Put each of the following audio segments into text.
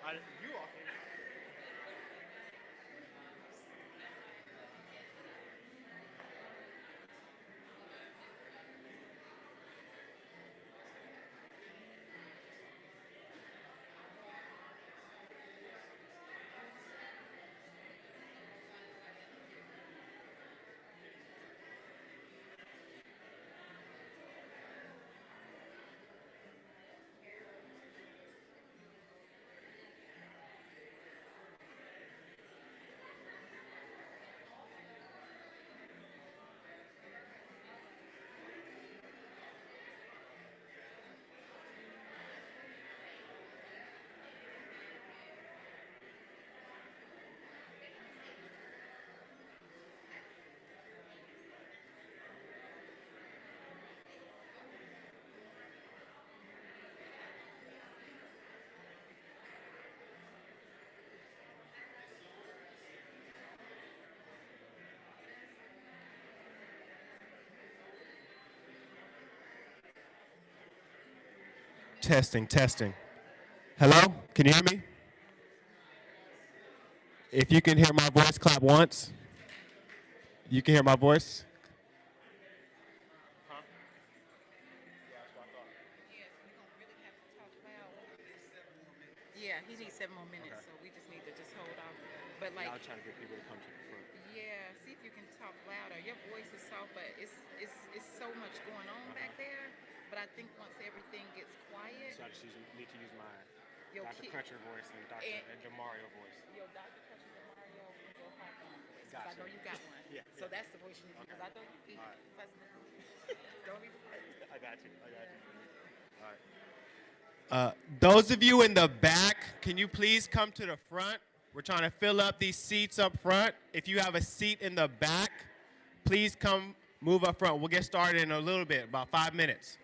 You all came. Testing, testing. Hello? Can you hear me? If you can hear my voice, clap once. You can hear my voice? Huh? Yeah, that's what I thought. Yes, we're gonna really have to talk loud. Yeah, he needs 7 more minutes, Okay. so we just need to just hold off. But Yeah, like, I'll try to get people to come to the front. yeah, see if you can talk louder. Your voice is soft, but it's so much going on back there. But I think once everything gets quiet, So I just need to use my your Dr. kid Crutcher voice and Dr. and and Damario voice. your Dr. Crutcher, your Mario, and your Hawthorne voice, because I Gotcha. know you got one. Yeah, So yeah. that's the voice you need to use, Okay. because I know you be All right. fussing. Don't be afraid. I got you. I got Yeah. you. All right. Those of you in the back, can you please come to the front? We're trying to fill up these seats up front. If you have a seat in the back, please come move up front. We'll get started in a little bit, about 5 minutes.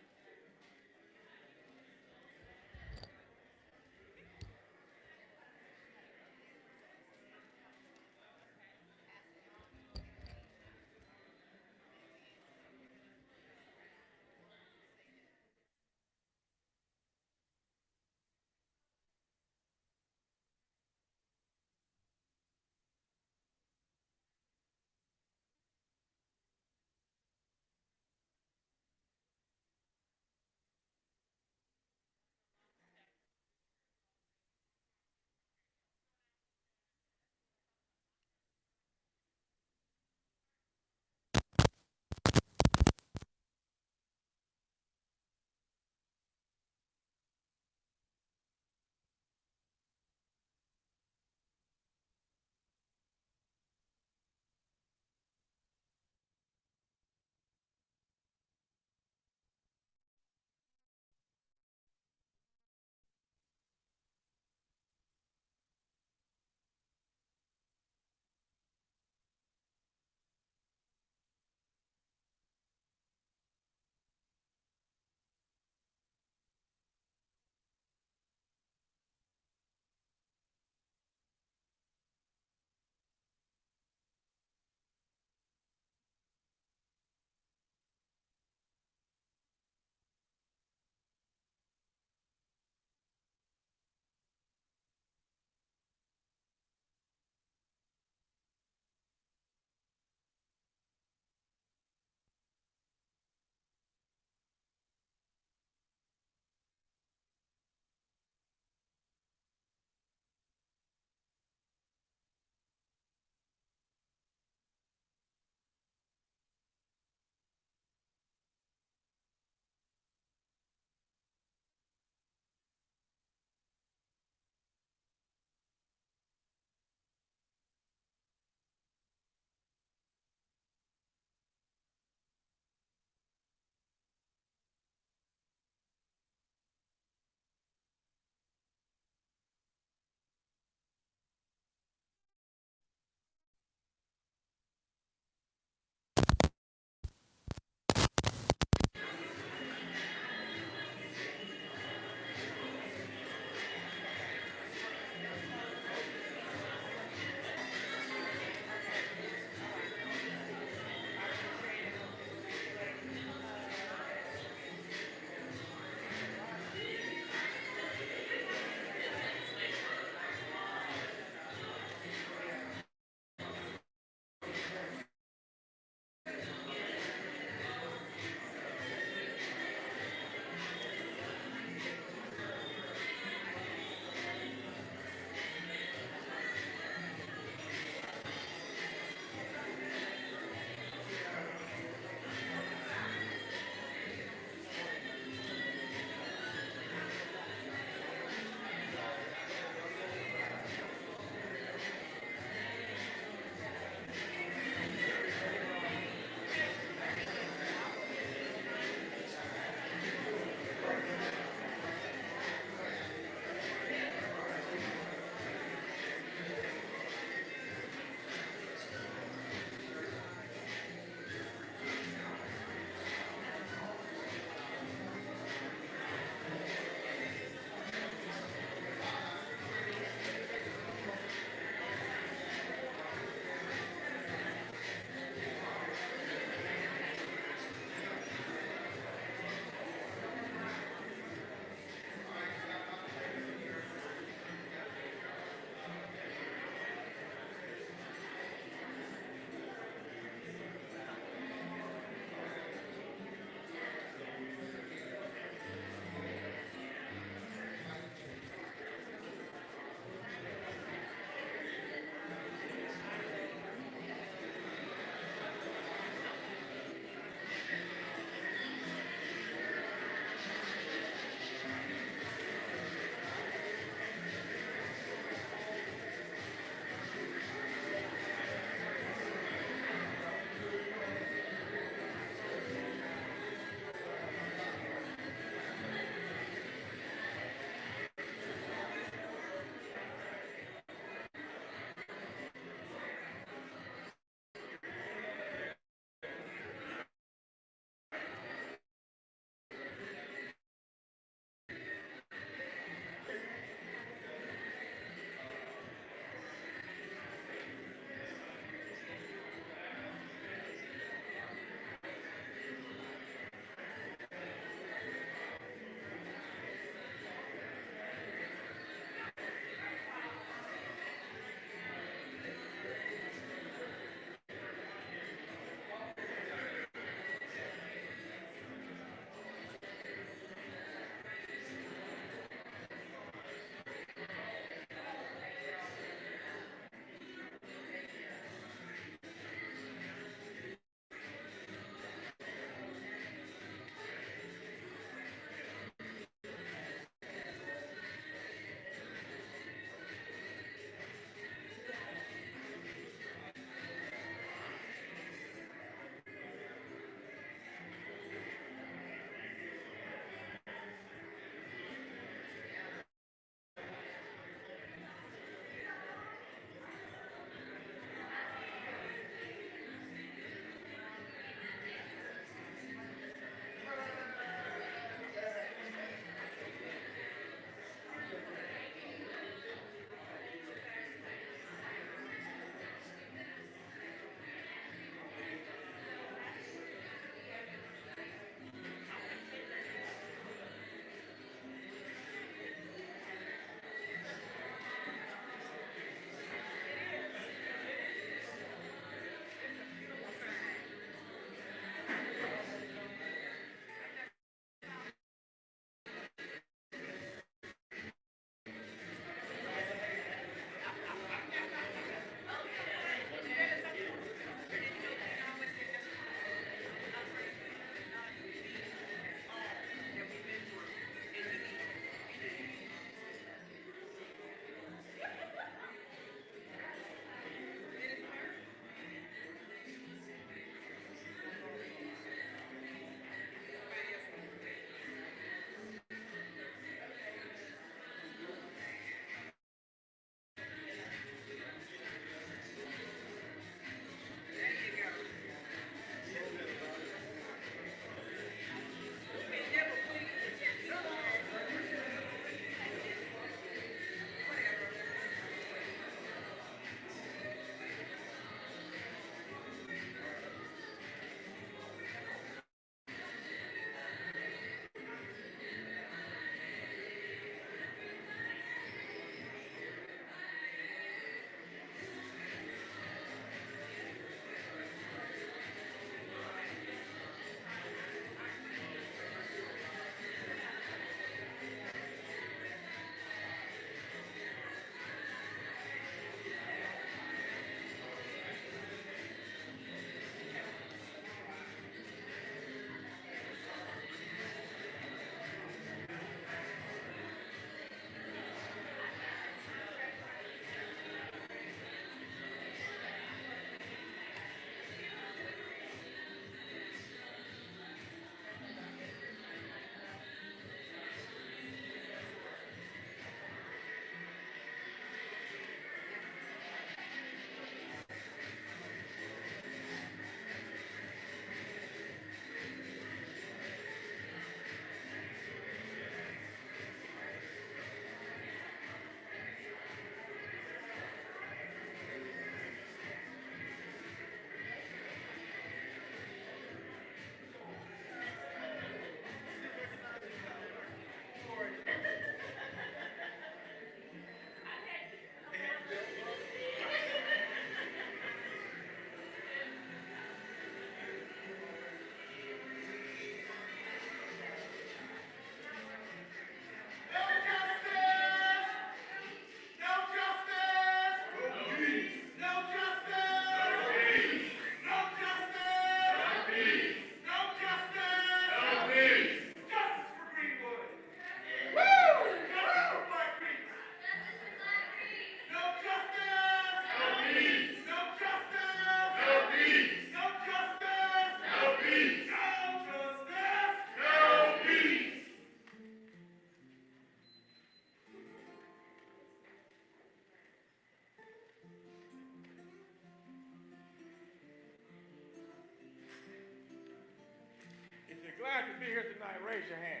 here tonight, raise your hand.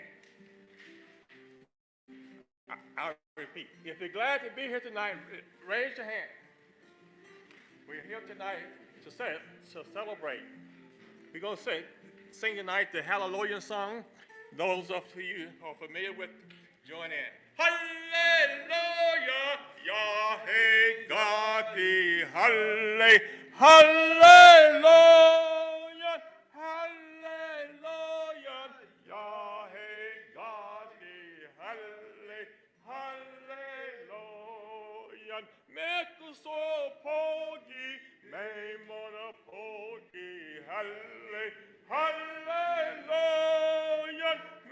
I'll repeat. If you're glad to be here tonight, raise your hand. We're here tonight to celebrate. We're going to sing tonight the Hallelujah song. Those of you who are familiar with, join in. Hallelujah, Yahweh God the Hallelujah, Hallelujah, Hallelujah, Yahweh God the Hallelujah, Hallelujah. Make the soul pogi, may mona pogi, Hallelujah, Hallelujah.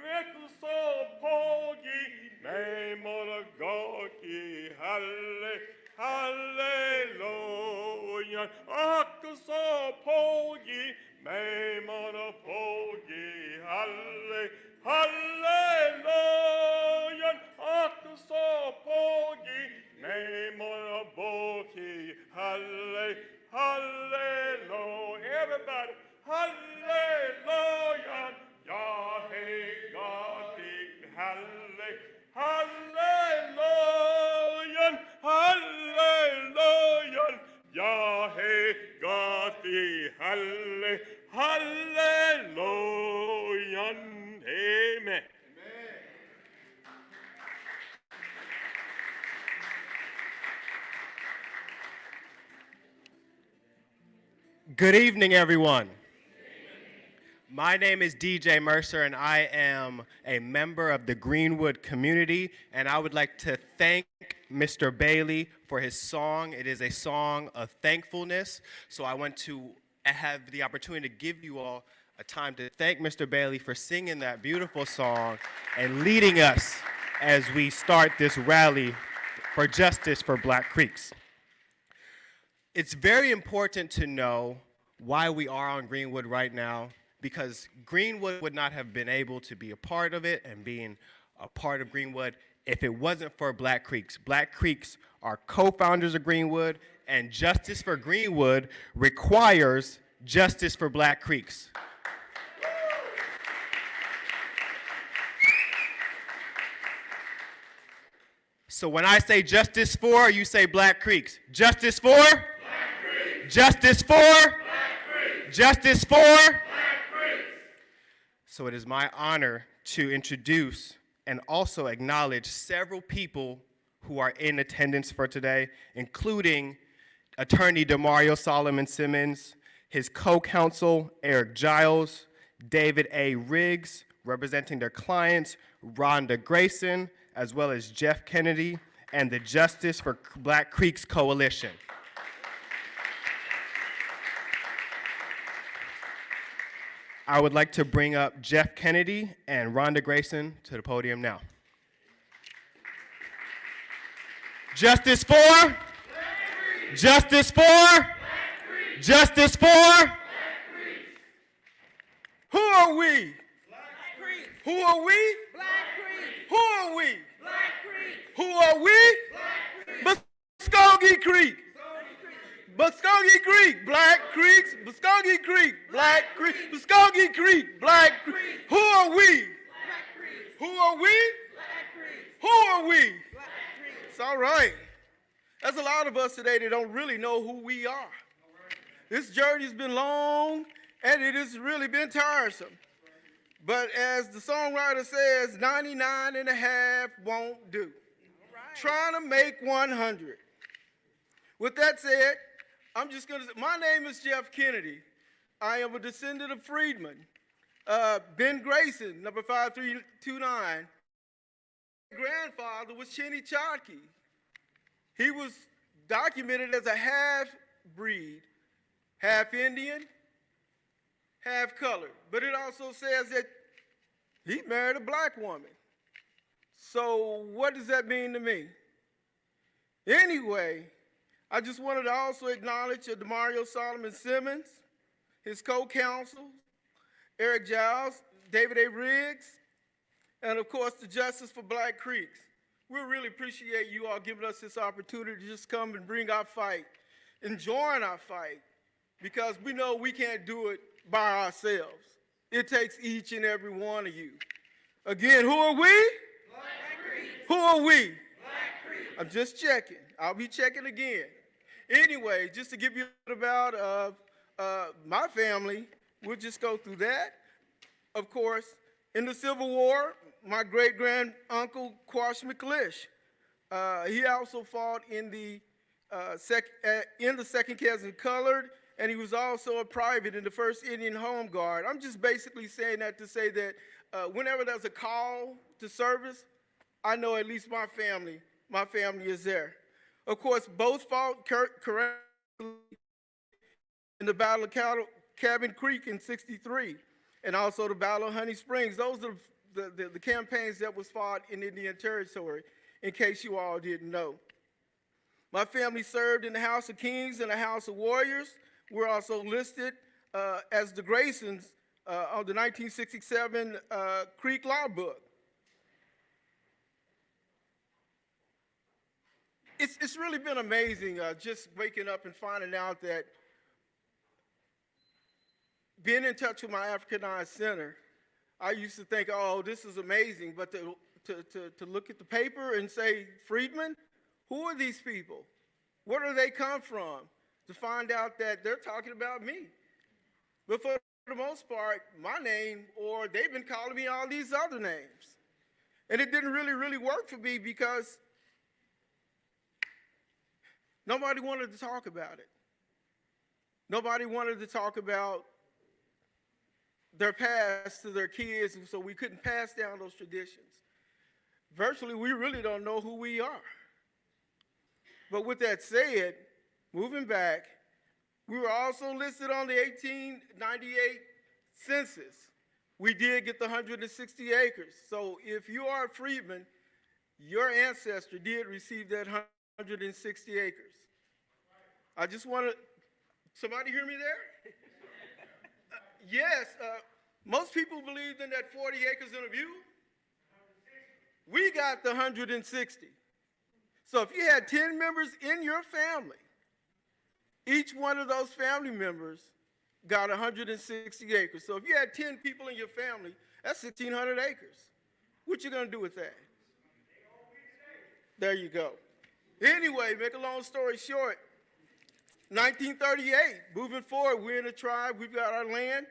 Make the soul pogi, may mona goki, Hallelujah, Hallelujah. Akaso pogi, may mona pogi, Hallelujah, Hallelujah. Akaso pogi, may mona boki, Hallelujah, Hallelujah. Everybody, Hallelujah. Yahweh God the Hallelujah, Hallelujah, Hallelujah. Yahweh God the Hallelujah, Hallelujah. Amen. Good evening, everyone. My name is DJ Mercer, and I am a member of the Greenwood community, and I would like to thank Mr. Bailey for his song. It is a song of thankfulness, so I want to have the opportunity to give you all a time to thank Mr. Bailey for singing that beautiful song and leading us as we start this rally for justice for Black Creeks. It's very important to know why we are on Greenwood right now, because Greenwood would not have been able to be a part of it and being a part of Greenwood if it wasn't for Black Creeks. Black Creeks are co-founders of Greenwood, and justice for Greenwood requires justice for Black Creeks. So when I say justice for, you say Black Creeks. Justice for? Black Creeks. Justice for? Black Creeks. Justice for? Black Creeks. So it is my honor to introduce and also acknowledge several people who are in attendance for today, including Attorney Damario Solomon-Simmons, his co-counsel Eric Giles, David A. Riggs, representing their clients, Rhonda Grayson, as well as Jeff Kennedy, and the Justice for Black Creeks Coalition. I would like to bring up Jeff Kennedy and Rhonda Grayson to the podium now. Justice for? Justice for? Justice for? Who are we? Who are we? Who are we? Who are we? Muscogee Creek. Muscogee Creek, Black Creeks, Muscogee Creek, Black Creek, Muscogee Creek, Black Creek. Who are we? Who are we? Who are we? It's all right. There's a lot of us today that don't really know who we are. This journey's been long, and it has really been tiresome. But as the songwriter says, 99 and a half won't do. Trying to make 100. With that said, I'm just going to say, my name is Jeff Kennedy. I am a descendant of freedmen. Ben Grayson, number 5329. My grandfather was Chinny Chodkey. He was documented as a half-breed, half Indian, half colored. But it also says that he married a black woman. So what does that mean to me? Anyway, I just wanted to also acknowledge Damario Solomon-Simmons, his co-counsel, Eric Giles, David A. Riggs, and of course the Justice for Black Creeks. We really appreciate you all giving us this opportunity to just come and bring our fight and join our fight, because we know we can't do it by ourselves. It takes each and every one of you. Again, who are we? Who are we? I'm just checking. I'll be checking again. Anyway, just to give you a bit about my family, we'll just go through that. Of course, in the Civil War, my great-grand-uncle, Quash McLish, he also fought in the Second Cousin Colored, and he was also a private in the 1st Indian Home Guard. I'm just basically saying that to say that whenever there's a call to service, I know at least my family is there. Of course, both fought correctly in the Battle of Cabin Creek in '63, and also the Battle of Honey Springs. Those are the campaigns that was fought in Indian Territory, in case you all didn't know. My family served in the House of Kings and the House of Warriors. We're also listed as the Graysons of the 1967 Creek Law Book. It's really been amazing just waking up and finding out that being in touch with my Africanized Center, I used to think, oh, this is amazing, but to look at the paper and say, Freedmen, who are these people? Where do they come from? To find out that they're talking about me. But for the most part, my name, or they've been calling me all these other names. And it didn't really work for me because nobody wanted to talk about it. Nobody wanted to talk about their past to their kids, so we couldn't pass down those traditions. Virtually, we really don't know who we are. But with that said, moving back, we were also listed on the 1898 census. We did get the 160 acres. So if you are a freedman, your ancestor did receive that 160 acres. I just want to, somebody hear me there? Yes, most people believed in that 40 acres in a view. We got the 160. So if you had 10 members in your family, each one of those family members got 160 acres. So if you had 10 people in your family, that's 1,600 acres. What you gonna do with that? There you go. Anyway, make a long story short, 1938, moving forward, we're in a tribe, we've got our land.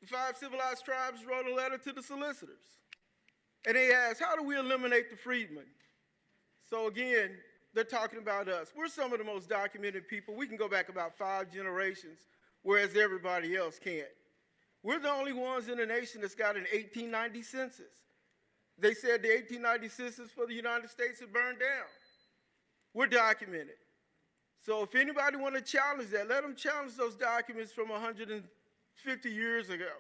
The 5 civilized tribes wrote a letter to the solicitors. And they asked, how do we eliminate the freedmen? So again, they're talking about us. We're some of the most documented people. We can go back about 5 generations, whereas everybody else can't. We're the only ones in the nation that's got an 1890 census. They said the 1890 census for the United States had burned down. We're documented. So if anybody want to challenge that, let them challenge those documents from 150 years ago.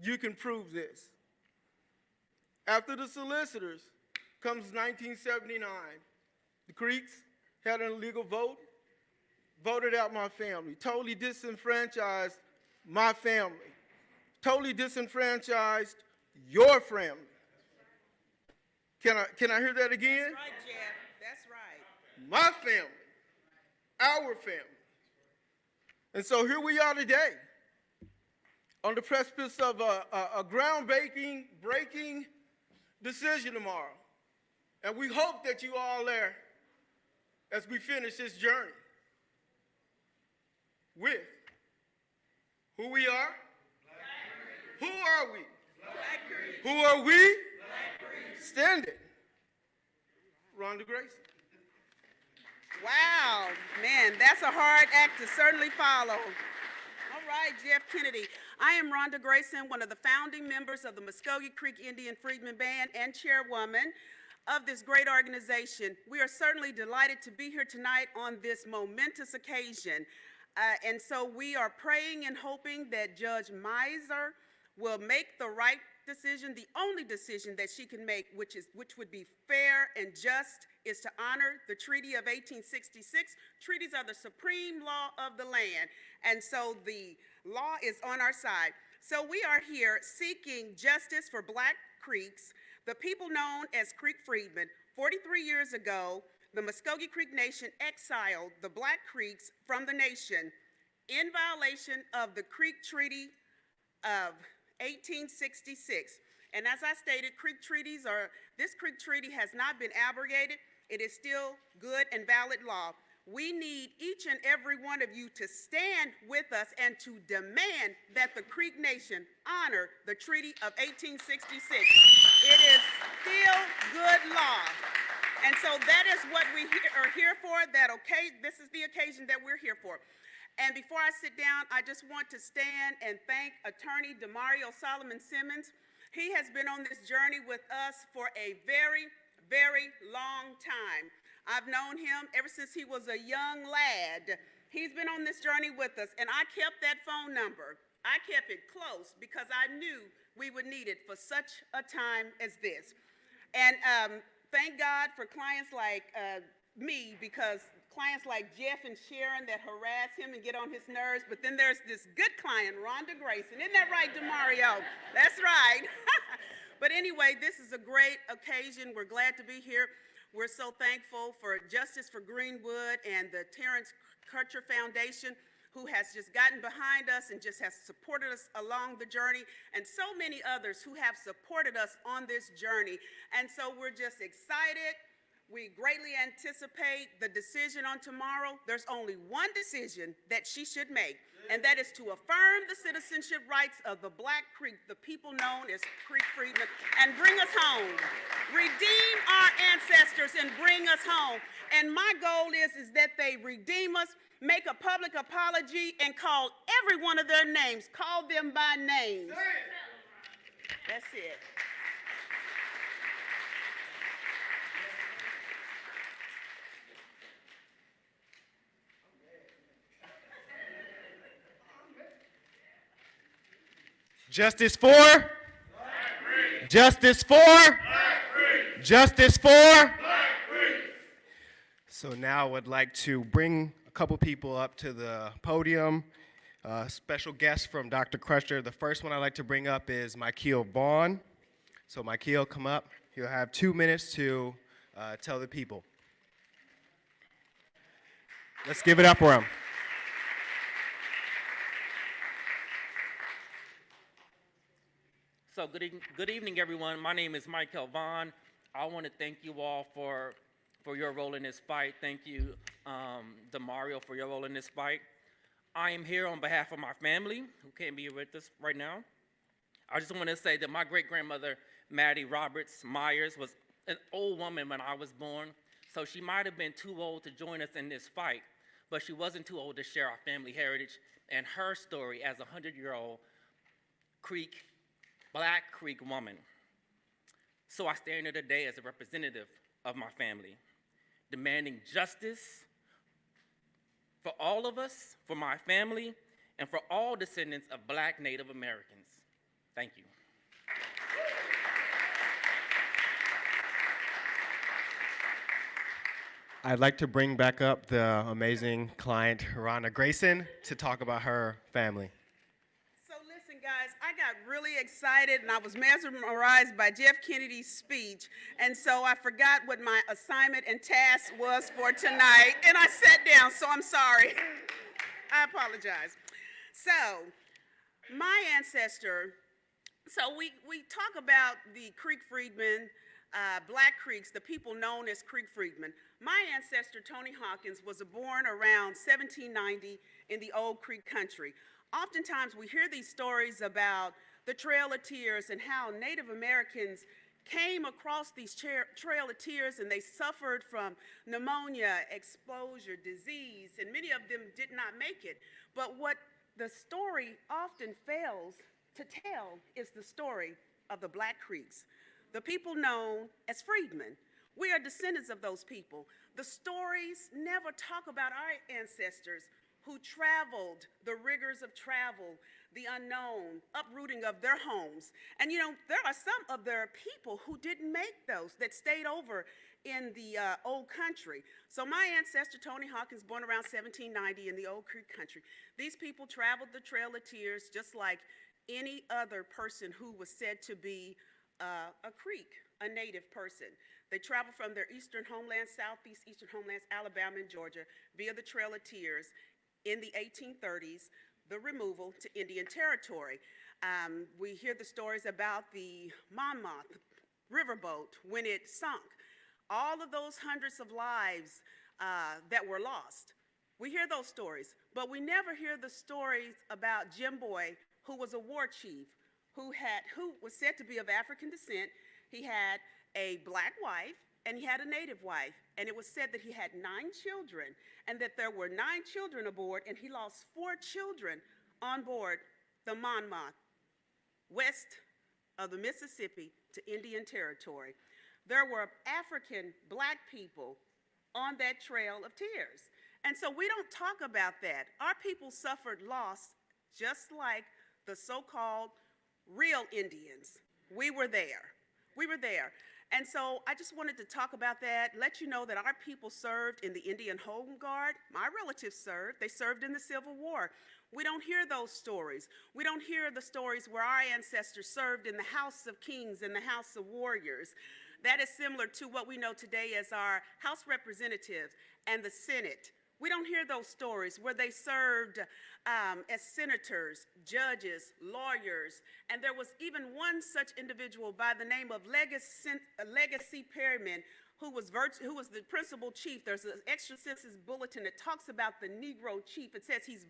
You can prove this. After the solicitors comes 1979. The Creeks had an illegal vote, voted out my family, totally disenfranchised my family, totally disenfranchised your family. Can I hear that again? That's right, Jeff. That's right. My family, our family. And so here we are today, on the precipice of a groundbreaking decision tomorrow. And we hope that you all there as we finish this journey with who we are. Who are we? Who are we? Standing. Rhonda Grayson. Wow, man, that's a hard act to certainly follow. All right, Jeff Kennedy. I am Rhonda Grayson, one of the founding members of the Muscogee Creek Indian Freedmen Band and chairwoman of this great organization. We are certainly delighted to be here tonight on this momentous occasion. And so we are praying and hoping that Judge Miser will make the right decision, the only decision that she can make, which would be fair and just, is to honor the Treaty of 1866. Treaties are the supreme law of the land, and so the law is on our side. So we are here seeking justice for Black Creeks, the people known as Creek Freedmen. 43 years ago, the Muscogee Creek Nation exiled the Black Creeks from the nation in violation of the Creek Treaty of 1866. And as I stated, this Creek Treaty has not been abrogated. It is still good and valid law. We need each and every one of you to stand with us and to demand that the Creek Nation honor the Treaty of 1866. It is still good law. And so that is what we are here for. This is the occasion that we're here for. And before I sit down, I just want to stand and thank Attorney Damario Solomon-Simmons. He has been on this journey with us for a very, very long time. I've known him ever since he was a young lad. He's been on this journey with us, and I kept that phone number. I kept it close because I knew we would need it for such a time as this. And thank God for clients like me, because clients like Jeff and Sharon that harass him and get on his nerves, but then there's this good client, Rhonda Grayson. Isn't that right, Damario? That's right. But anyway, this is a great occasion. We're glad to be here. We're so thankful for Justice for Greenwood and the Terrence Kutcher Foundation, who has just gotten behind us and just has supported us along the journey, and so many others who have supported us on this journey. And so we're just excited. We greatly anticipate the decision on tomorrow. There's only one decision that she should make, and that is to affirm the citizenship rights of the Black Creek, the people known as Creek Freedmen, and bring us home. Redeem our ancestors and bring us home. And my goal is that they redeem us, make a public apology, and call every one of their names. Call them by names. That's it. Justice for? Black Creek. Justice for? Black Creek. Justice for? Black Creek. So now I would like to bring a couple people up to the podium. Special guests from Dr. Crusher. The first one I'd like to bring up is Michael Vaughn. So Michael, come up. He'll have 2 minutes to tell the people. Let's give it up for him. So good evening, everyone. My name is Michael Vaughn. I want to thank you all for your role in this fight. Thank you, Damario, for your role in this fight. I am here on behalf of my family, who can't be with us right now. I just want to say that my great-grandmother, Maddie Roberts Myers, was an old woman when I was born, so she might have been too old to join us in this fight, but she wasn't too old to share our family heritage and her story as a 100-year-old Black Creek woman. So I stand here today as a representative of my family, demanding justice for all of us, for my family, and for all descendants of Black Native Americans. Thank you. I'd like to bring back up the amazing client, Rhonda Grayson, to talk about her family. So listen, guys, I got really excited and I was mesmerized by Jeff Kennedy's speech, and so I forgot what my assignment and task was for tonight, and I sat down, so I'm sorry. I apologize. So, my ancestor, so we talk about the Creek Freedmen, Black Creeks, the people known as Creek Freedmen. My ancestor, Tony Hawkins, was born around 1790 in the Old Creek country. Oftentimes we hear these stories about the Trail of Tears and how Native Americans came across these Trail of Tears and they suffered from pneumonia, exposure, disease, and many of them did not make it. But what the story often fails to tell is the story of the Black Creeks, the people known as freedmen. We are descendants of those people. The stories never talk about our ancestors who traveled the rigors of travel, the unknown, uprooting of their homes. And you know, there are some of their people who didn't make those, that stayed over in the old country. So my ancestor, Tony Hawkins, born around 1790 in the Old Creek country. These people traveled the Trail of Tears just like any other person who was said to be a Creek, a native person. They traveled from their eastern homelands, southeast eastern homelands, Alabama and Georgia, via the Trail of Tears in the 1830s, the removal to Indian Territory. We hear the stories about the Monmouth riverboat when it sunk. All of those hundreds of lives that were lost. We hear those stories, but we never hear the stories about Jim Boy, who was a war chief, who was said to be of African descent. He had a black wife, and he had a native wife, and it was said that he had 9 children, and that there were 9 children aboard, and he lost 4 children on board the Monmouth, west of the Mississippi to Indian Territory. There were African black people on that trail of tears. And so we don't talk about that. Our people suffered loss just like the so-called real Indians. We were there. We were there. And so I just wanted to talk about that, let you know that our people served in the Indian Home Guard. My relatives served. They served in the Civil War. We don't hear those stories. We don't hear the stories where our ancestors served in the House of Kings and the House of Warriors. That is similar to what we know today as our House Representatives and the Senate. We don't hear those stories where they served as senators, judges, lawyers, and there was even one such individual by the name of Legacy Perryman, who was the principal chief. There's an extra census bulletin that talks about the Negro chief. It says he's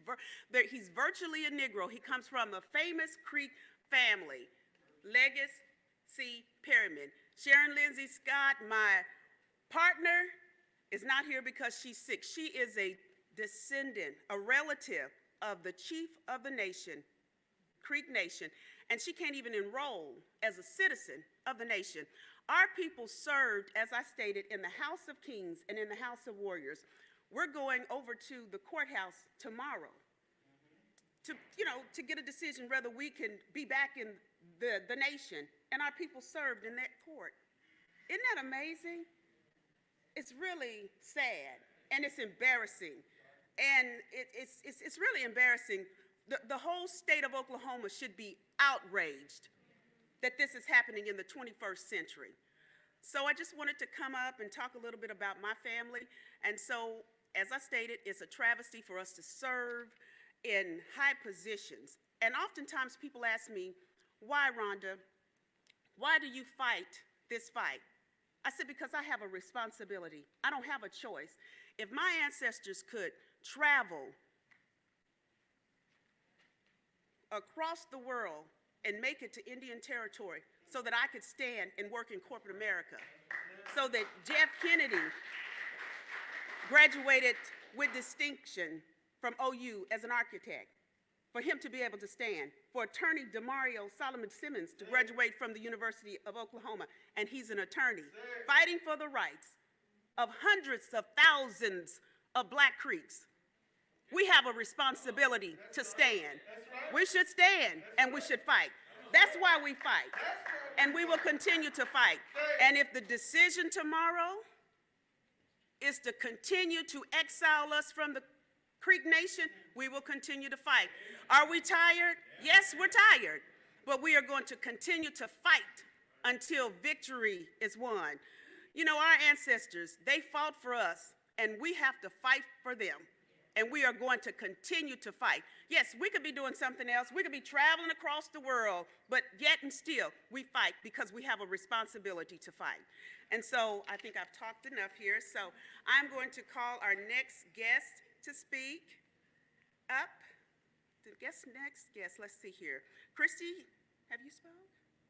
virtually a Negro. He comes from a famous Creek family, Legacy Perryman. Sharon Lindsay Scott, my partner, is not here because she's sick. She is a descendant, a relative of the chief of the nation, Creek Nation, and she can't even enroll as a citizen of the nation. Our people served, as I stated, in the House of Kings and in the House of Warriors. We're going over to the courthouse tomorrow to get a decision whether we can be back in the nation, and our people served in that court. Isn't that amazing? It's really sad, and it's embarrassing, and it's really embarrassing. The whole state of Oklahoma should be outraged that this is happening in the 21st century. So I just wanted to come up and talk a little bit about my family, and so, as I stated, it's a travesty for us to serve in high positions, and oftentimes people ask me, why, Rhonda, why do you fight this fight? I said, because I have a responsibility. I don't have a choice. If my ancestors could travel across the world and make it to Indian Territory so that I could stand and work in corporate America, so that Jeff Kennedy graduated with distinction from OU as an architect, for him to be able to stand, for attorney Damario Solomon-Simmons to graduate from the University of Oklahoma, and he's an attorney, fighting for the rights of hundreds of thousands of Black Creeks. We have a responsibility to stand. We should stand and we should fight. That's why we fight, and we will continue to fight. And if the decision tomorrow is to continue to exile us from the Creek Nation, we will continue to fight. Are we tired? Yes, we're tired, but we are going to continue to fight until victory is won. You know, our ancestors, they fought for us, and we have to fight for them, and we are going to continue to fight. Yes, we could be doing something else. We could be traveling across the world, but yet and still, we fight because we have a responsibility to fight. And so I think I've talked enough here, so I'm going to call our next guest to speak up. The next guest, let's see here. Christy, have you spoke?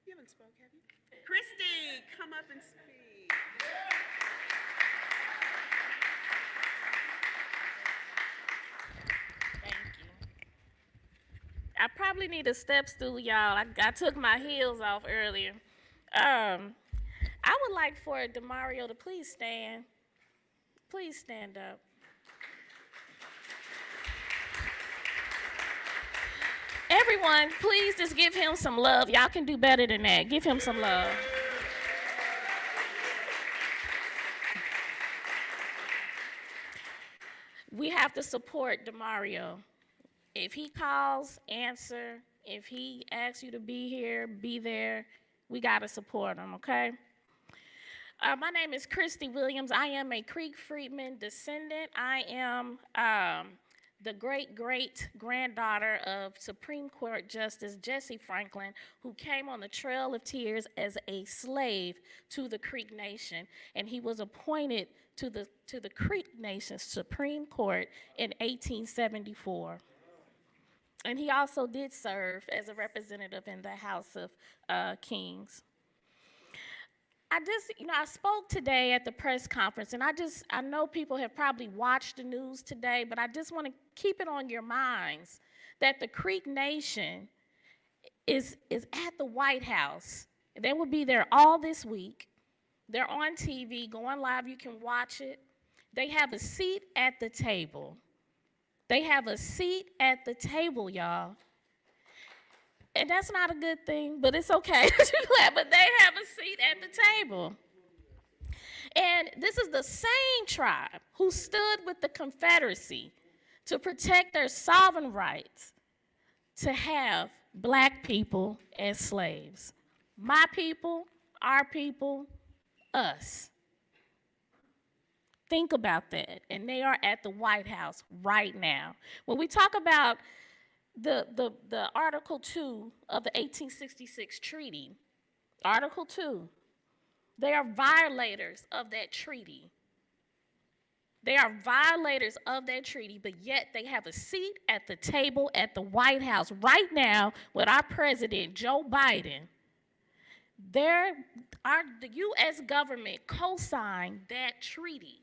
You haven't spoke, have you? Christy, come up and speak. Thank you. I probably need a step stool, y'all. I took my heels off earlier. I would like for Damario to please stand. Please stand up. Everyone, please just give him some love. Y'all can do better than that. Give him some love. We have to support Damario. If he calls, answer. If he asks you to be here, be there. We got to support him, okay? My name is Christy Williams. I am a Creek Freedmen descendant. I am the great-great-granddaughter of Supreme Court Justice Jesse Franklin, who came on the Trail of Tears as a slave to the Creek Nation, and he was appointed to the Creek Nation Supreme Court in 1874. And he also did serve as a representative in the House of Kings. I spoke today at the press conference, and I know people have probably watched the news today, but I just want to keep it on your minds that the Creek Nation is at the White House. They will be there all this week. They're on TV, going live, you can watch it. They have a seat at the table. They have a seat at the table, y'all. And that's not a good thing, but it's okay. But they have a seat at the table. And this is the same tribe who stood with the Confederacy to protect their sovereign rights to have black people as slaves. My people, our people, us. Think about that. And they are at the White House right now. When we talk about the Article 2 of the 1866 treaty, Article 2, they are violators of that treaty. They are violators of that treaty, but yet they have a seat at the table at the White House right now with our president, Joe Biden. The U.S. government co-signed that treaty.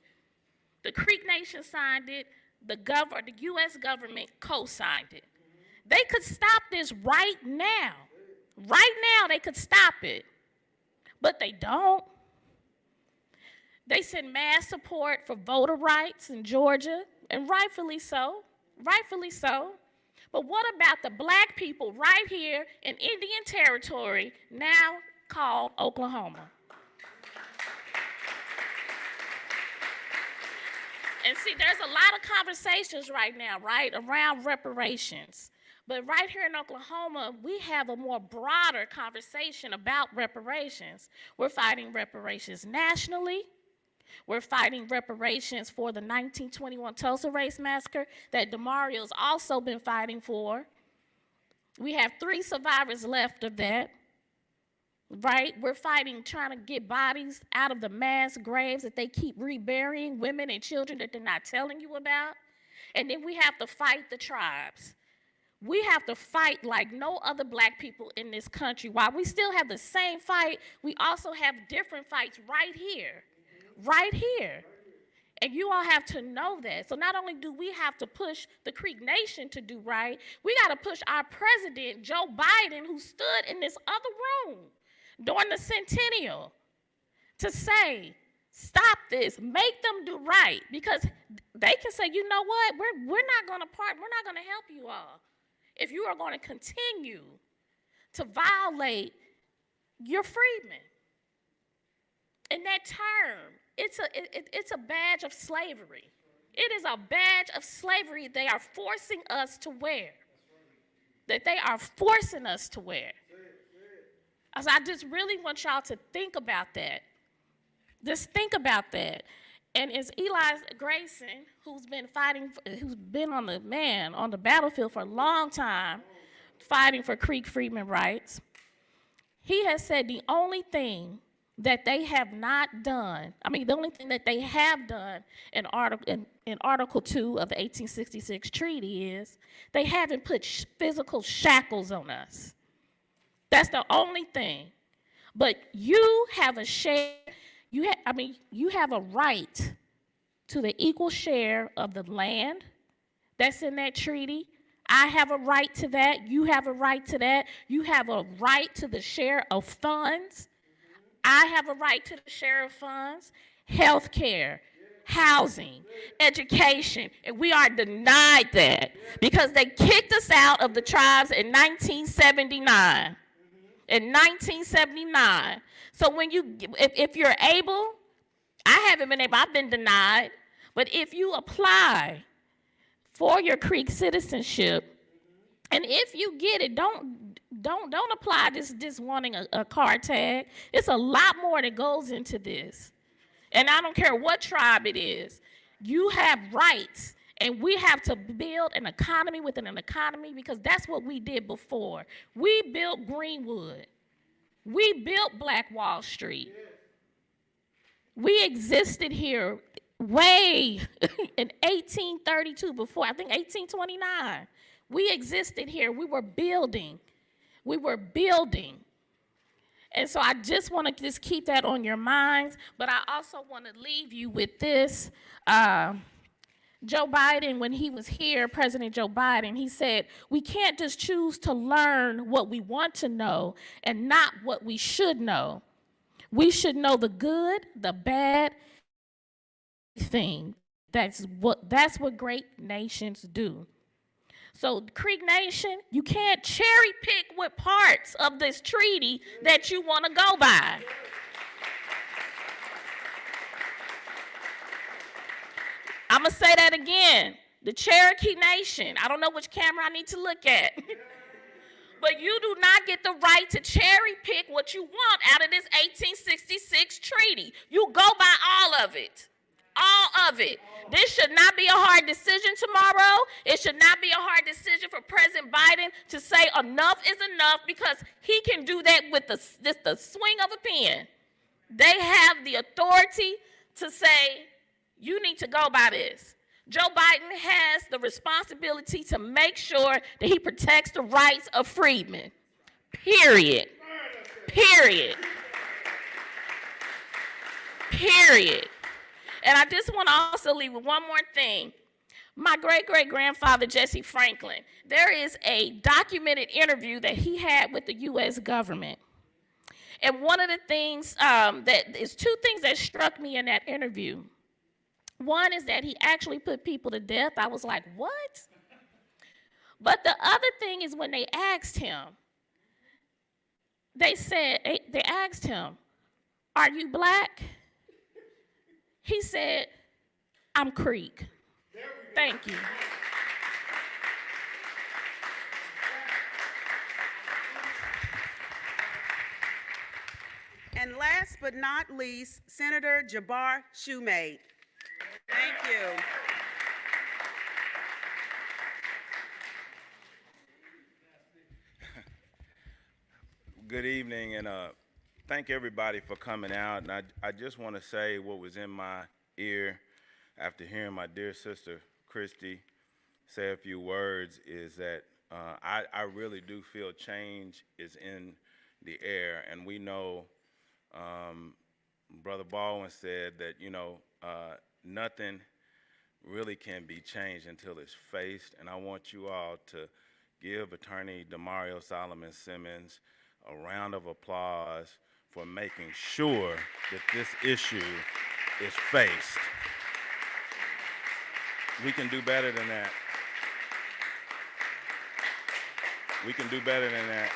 The Creek Nation signed it, the U.S. government co-signed it. They could stop this right now. Right now, they could stop it. But they don't. They send mass support for voter rights in Georgia, and rightfully so. Rightfully so. But what about the black people right here in Indian Territory, now called Oklahoma? And see, there's a lot of conversations right now, right, around reparations. But right here in Oklahoma, we have a more broader conversation about reparations. We're fighting reparations nationally. We're fighting reparations for the 1921 Tulsa Race Massacre that Damario's also been fighting for. We have 3 survivors left of that, right? We're fighting, trying to get bodies out of the mass graves that they keep reburying, women and children that they're not telling you about. And then we have to fight the tribes. We have to fight like no other black people in this country. While we still have the same fight, we also have different fights right here. Right here. And you all have to know that. So not only do we have to push the Creek Nation to do right, we got to push our president, Joe Biden, who stood in this other room during the centennial to say, stop this, make them do right. Because they can say, you know what, we're not going to help you all if you are going to continue to violate your freedmen. And that term, it's a badge of slavery. It is a badge of slavery they are forcing us to wear. That they are forcing us to wear. So I just really want y'all to think about that. Just think about that. And it's Eli Grayson, who's been on the battlefield for a long time, fighting for Creek Freedmen rights. He has said the only thing that they have not done, the only thing that they have done in Article 2 of the 1866 treaty is they haven't put physical shackles on us. That's the only thing. But you have you have a right to the equal share of the land that's in that treaty. I have a right to that. You have a right to that. You have a right to the share of funds. I have a right to the share of funds, health care, housing, education, and we are denied that because they kicked us out of the tribes in 1979. In 1979. So if you're able, I haven't been able, I've been denied, but if you apply for your Creek citizenship, and if you get it, don't apply this wanting a card tag. It's a lot more that goes into this. And I don't care what tribe it is. You have rights, And we have to build an economy within an economy because that's what we did before. We built Greenwood. We built Black Wall Street. We existed here way in 1832 before, I think 1829. We existed here. We were building. We were building. And so I just want to just keep that on your minds, but I also want to leave you with this. Joe Biden, when he was here, President Joe Biden, he said, we can't just choose to learn what we want to know and not what we should know. We should know the good, the bad thing. That's what great nations do. So Creek Nation, you can't cherry pick what parts of this treaty that you want to go by. I'm going to say that again. The Cherokee Nation, I don't know which camera I need to look at, but you do not get the right to cherry pick what you want out of this 1866 treaty. You go by all of it. All of it. This should not be a hard decision tomorrow. It should not be a hard decision for President Biden to say enough is enough because he can do that with the swing of a pen. They have the authority to say, you need to go by this. Joe Biden has the responsibility to make sure that he protects the rights of freedmen. Period. Period. Period. And I just want to also leave with one more thing. My great-great-grandfather, Jesse Franklin, there is a documented interview that he had with the U.S. government. And one of the things, two things that struck me in that interview. One is that he actually put people to death. I was like, what? But the other thing is when they asked him, they asked him, are you black? He said, I'm Creek. Thank you. And last but not least, Senator Jabbar Shumate. Thank you. Good evening, and thank everybody for coming out. And I just want to say what was in my ear after hearing my dear sister Christy say a few words is that I really do feel change is in the air, and we know Brother Baldwin said that, nothing really can be changed until it's faced, and I want you all to give Attorney Damario Solomon-Simmons a round of applause for making sure that this issue is faced. We can do better than that. We can do better than that.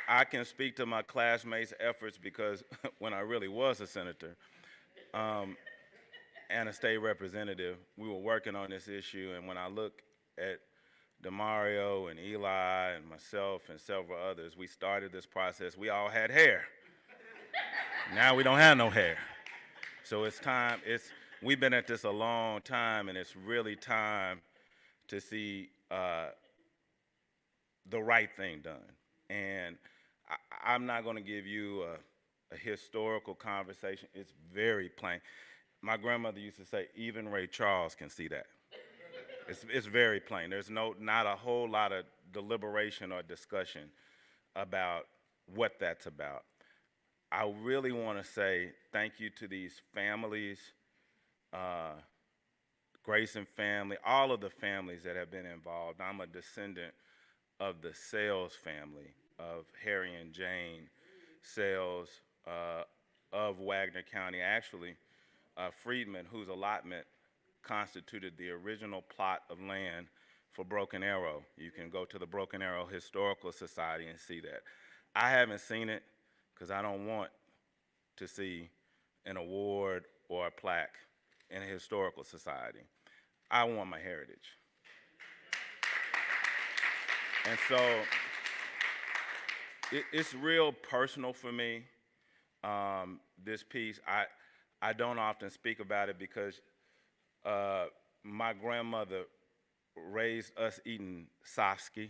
I can speak to my classmates' efforts because when I really was a senator and a state representative, we were working on this issue, and when I look at Damario and Eli and myself and several others, we started this process. We all had hair. Now we don't have no hair. So it's time, we've been at this a long time, and it's really time to see the right thing done. And I'm not going to give you a historical conversation. It's very plain. My grandmother used to say, even Ray Charles can see that. It's very plain. There's not a whole lot of deliberation or discussion about what that's about. I really want to say thank you to these families, Grayson family, all of the families that have been involved. I'm a descendant of the Sales family, of Harry and Jane Sales of Wagner County. Actually, Freedmen, whose allotment constituted the original plot of land for Broken Arrow. You can go to the Broken Arrow Historical Society and see that. I haven't seen it because I don't want to see an award or a plaque in a historical society. I want my heritage. And so it's real personal for me, this piece. I don't often speak about it because my grandmother raised us eating safsky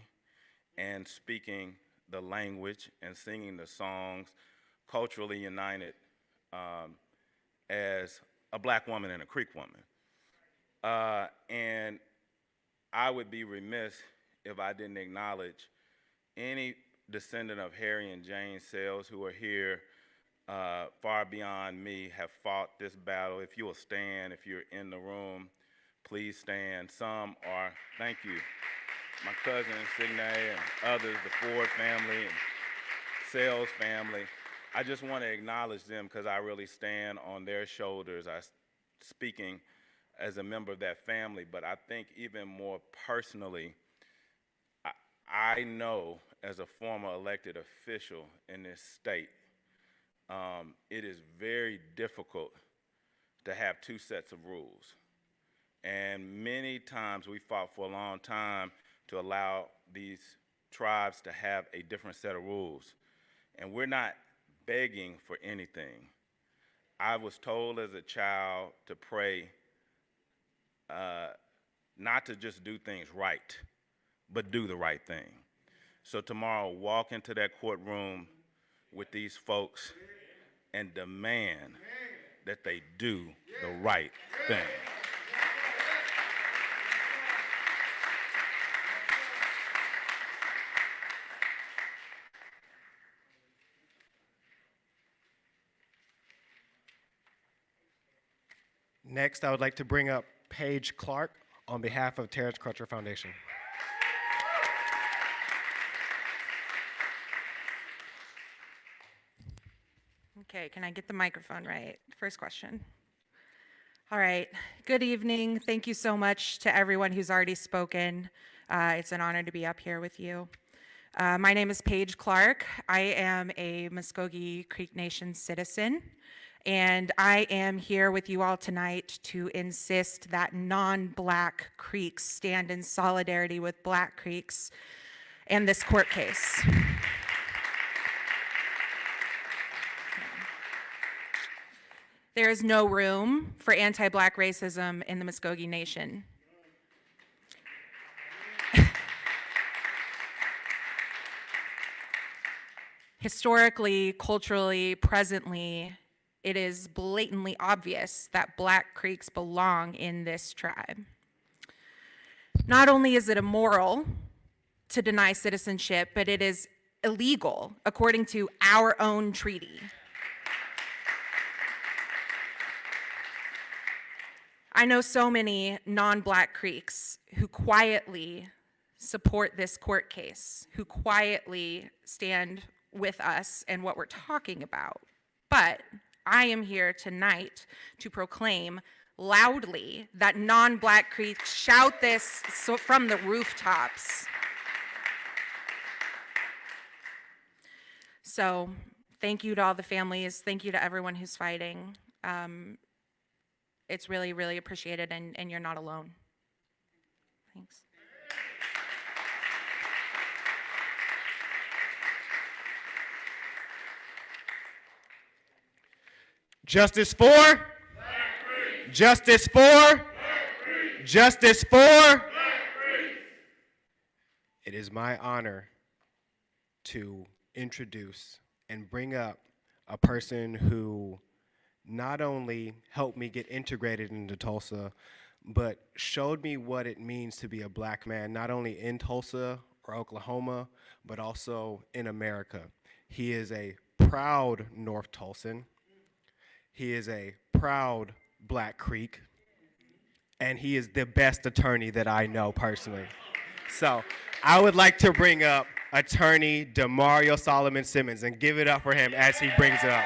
and speaking the language and singing the songs, culturally united as a black woman and a Creek woman. And I would be remiss if I didn't acknowledge any descendant of Harry and Jane Sales who are here far beyond me have fought this battle. If you will stand, if you're in the room, please stand. Some are, thank you, my cousin Signe and others, the Ford family and Sales family. I just want to acknowledge them because I really stand on their shoulders. I'm speaking as a member of that family, but I think even more personally, I know as a former elected official in this state, it is very difficult to have two sets of rules. And many times we fought for a long time to allow these tribes to have a different set of rules. And we're not begging for anything. I was told as a child to pray not to just do things right, but do the right thing. So tomorrow, walk into that courtroom with these folks and demand that they do the right thing. Next, I would like to bring up Paige Clark on behalf of Terrence Crutcher Foundation. Okay, can I get the microphone right? First question. All right, good evening. Thank you so much to everyone who's already spoken. It's an honor to be up here with you. My name is Paige Clark. I am a Muscogee Creek Nation citizen, and I am here with you all tonight to insist that non-Black Creeks stand in solidarity with Black Creeks and this court case. There is no room for anti-Black racism in the Muscogee Nation. Historically, culturally, presently, it is blatantly obvious that Black Creeks belong in this tribe. Not only is it immoral to deny citizenship, but it is illegal according to our own treaty. I know so many non-Black Creeks who quietly support this court case, who quietly stand with us and what we're talking about. But I am here tonight to proclaim loudly that non-Black Creeks shout this from the rooftops. So thank you to all the families. Thank you to everyone who's fighting. It's really, really appreciated, and you're not alone. Thanks. Justice for? Justice for? Justice for? It is my honor to introduce and bring up a person who not only helped me get integrated into Tulsa, but showed me what it means to be a Black man, not only in Tulsa or Oklahoma, but also in America. He is a proud North Tulsan. He is a proud Black Creek, and he is the best attorney that I know personally. So I would like to bring up attorney Damario Solomon-Simmons and give it up for him as he brings it up.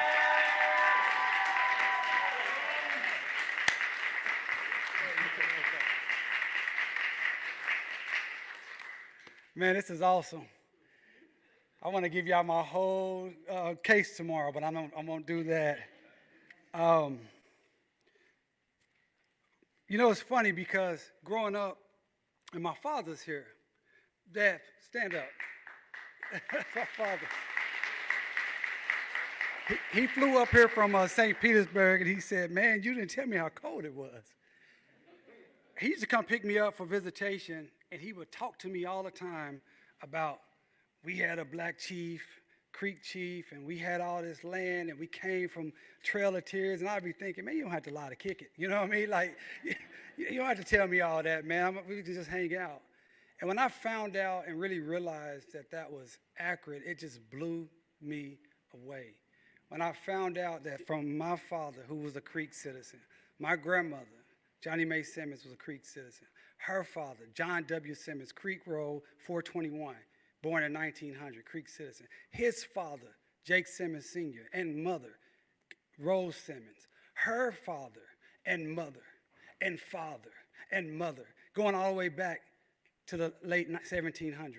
Man, this is awesome. I want to give y'all my whole case tomorrow, but I won't do that. You know, it's funny because growing up, and my father's here. Dad, stand up. That's my father. he flew up here from St. Petersburg, and he said, man, you didn't tell me how cold it was. He used to come pick me up for visitation, and he would talk to me all the time about we had a black chief, Creek chief, and we had all this land, and we came from Trail of Tears, and I'd be thinking, man, you don't have to lie to kick it. You know what I mean? Like, you don't have to tell me all that, man. We can just hang out. And when I found out and really realized that that was accurate, it just blew me away. When I found out that from my father, who was a Creek citizen, my grandmother, Johnny Mae Simmons, was a Creek citizen. Her father, John W. Simmons, Creek Road 421, born in 1900, Creek citizen. His father, Jake Simmons Sr., and mother, Rose Simmons. Her father and mother and father and mother, going all the way back to the late 1700s.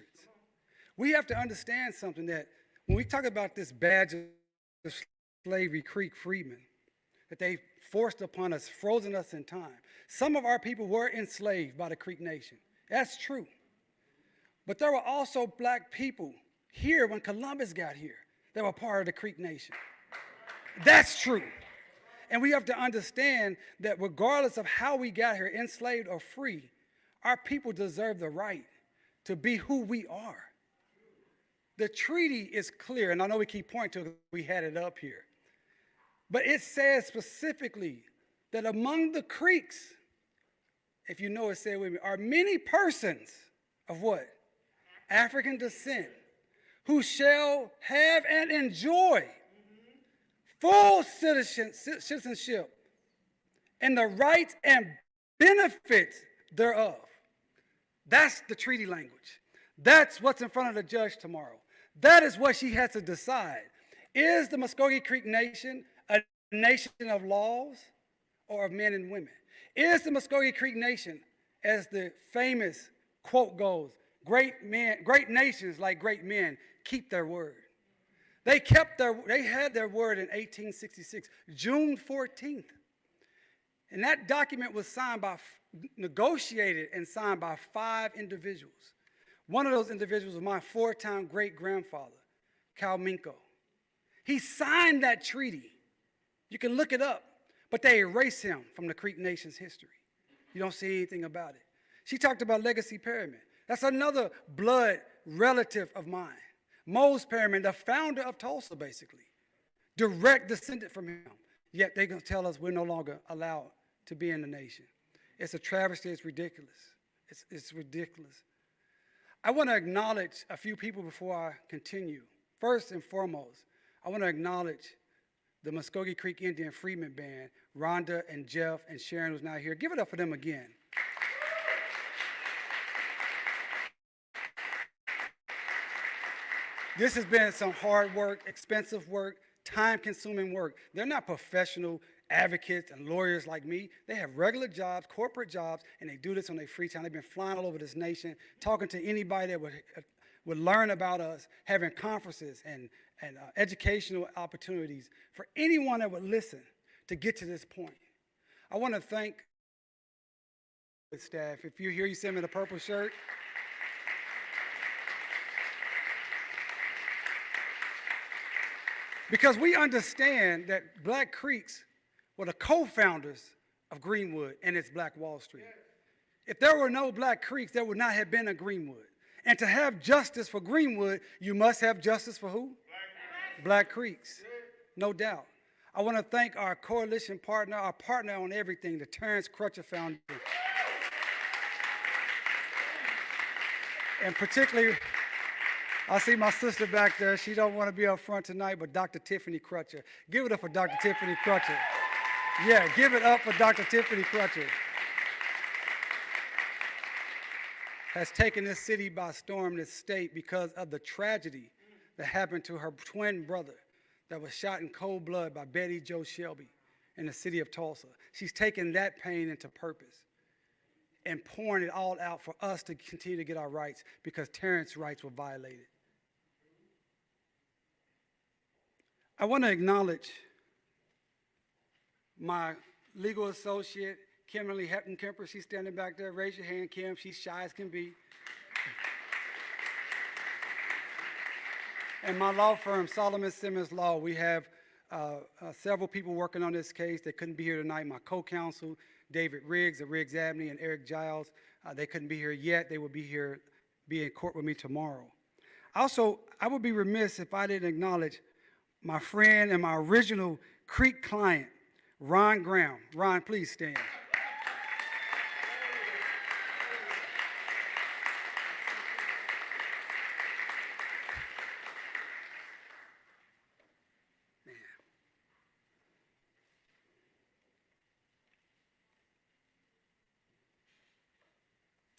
We have to understand something, that when we talk about this badge of slavery, Creek Freedmen, that they forced upon us, frozen us in time. Some of our people were enslaved by the Creek Nation. That's true. But there were also black people here when Columbus got here that were part of the Creek Nation. That's true. And we have to understand that regardless of how we got here, enslaved or free, our people deserve the right to be who we are. The treaty is clear, and I know we keep pointing to it, we had it up here. But it says specifically that among the Creeks, if you know it, say it with me, are many persons of what? African descent, who shall have and enjoy full citizenship and the rights and benefits thereof. That's the treaty language. That's what's in front of the judge tomorrow. That is what she has to decide. Is the Muscogee Creek Nation a nation of laws or of men and women? Is the Muscogee Creek Nation, as the famous quote goes, great nations like great men keep their word. They had their word in 1866, June 14th. And that document was negotiated and signed by 5 individuals. One of those individuals was my 4-time great-grandfather, Cal Minko. He signed that treaty. You can look it up, but they erased him from the Creek Nation's history. You don't see anything about it. She talked about Legacy Perryman. That's another blood relative of mine. Mose Perryman, the founder of Tulsa, basically. Direct descendant from him. Yet they're going to tell us we're no longer allowed to be in the nation. It's a travesty. It's ridiculous. It's ridiculous. I want to acknowledge a few people before I continue. First and foremost, I want to acknowledge the Muscogee Creek Indian Freedmen Band, Rhonda and Jeff and Sharon, who's now here. Give it up for them again. This has been some hard work, expensive work, time-consuming work. They're not professional advocates and lawyers like me. They have regular jobs, corporate jobs, and they do this on their free time. They've been flying all over this nation, talking to anybody that would learn about us, having conferences and educational opportunities for anyone that would listen to get to this point. I want to thank the staff. If you're here, you see them in a purple shirt. Because we understand that Black Creeks were the co-founders of Greenwood and its Black Wall Street. If there were no Black Creeks, there would not have been a Greenwood. And to have justice for Greenwood, you must have justice for who? Black Creeks, no doubt. I want to thank our coalition partner, our partner on everything, the Terrence Crutcher Foundation. And particularly, I see my sister back there. She don't want to be up front tonight, but Dr. Tiffany Crutcher. Give it up for Dr. Tiffany Crutcher. Yeah, give it up for Dr. Tiffany Crutcher. Has taken this city by storm, this state, because of the tragedy that happened to her twin brother that was shot in cold blood by Betty Jo Shelby in the city of Tulsa. She's taken that pain into purpose and pouring it all out for us to continue to get our rights because Terrence's rights were violated. I want to acknowledge my legal associate, Kimberly Hepton-Kemper. She's standing back there. Raise your hand, Kim. She's shy as can be. And my law firm, Solomon-Simmons Law. We have several people working on this case. They couldn't be here tonight. My co-counsel, David Riggs of Riggs Abney, and Eric Giles, they couldn't be here yet. They will be in court with me tomorrow. Also, I would be remiss if I didn't acknowledge my friend and my original Creek client, Ron Graham. Ron, please stand.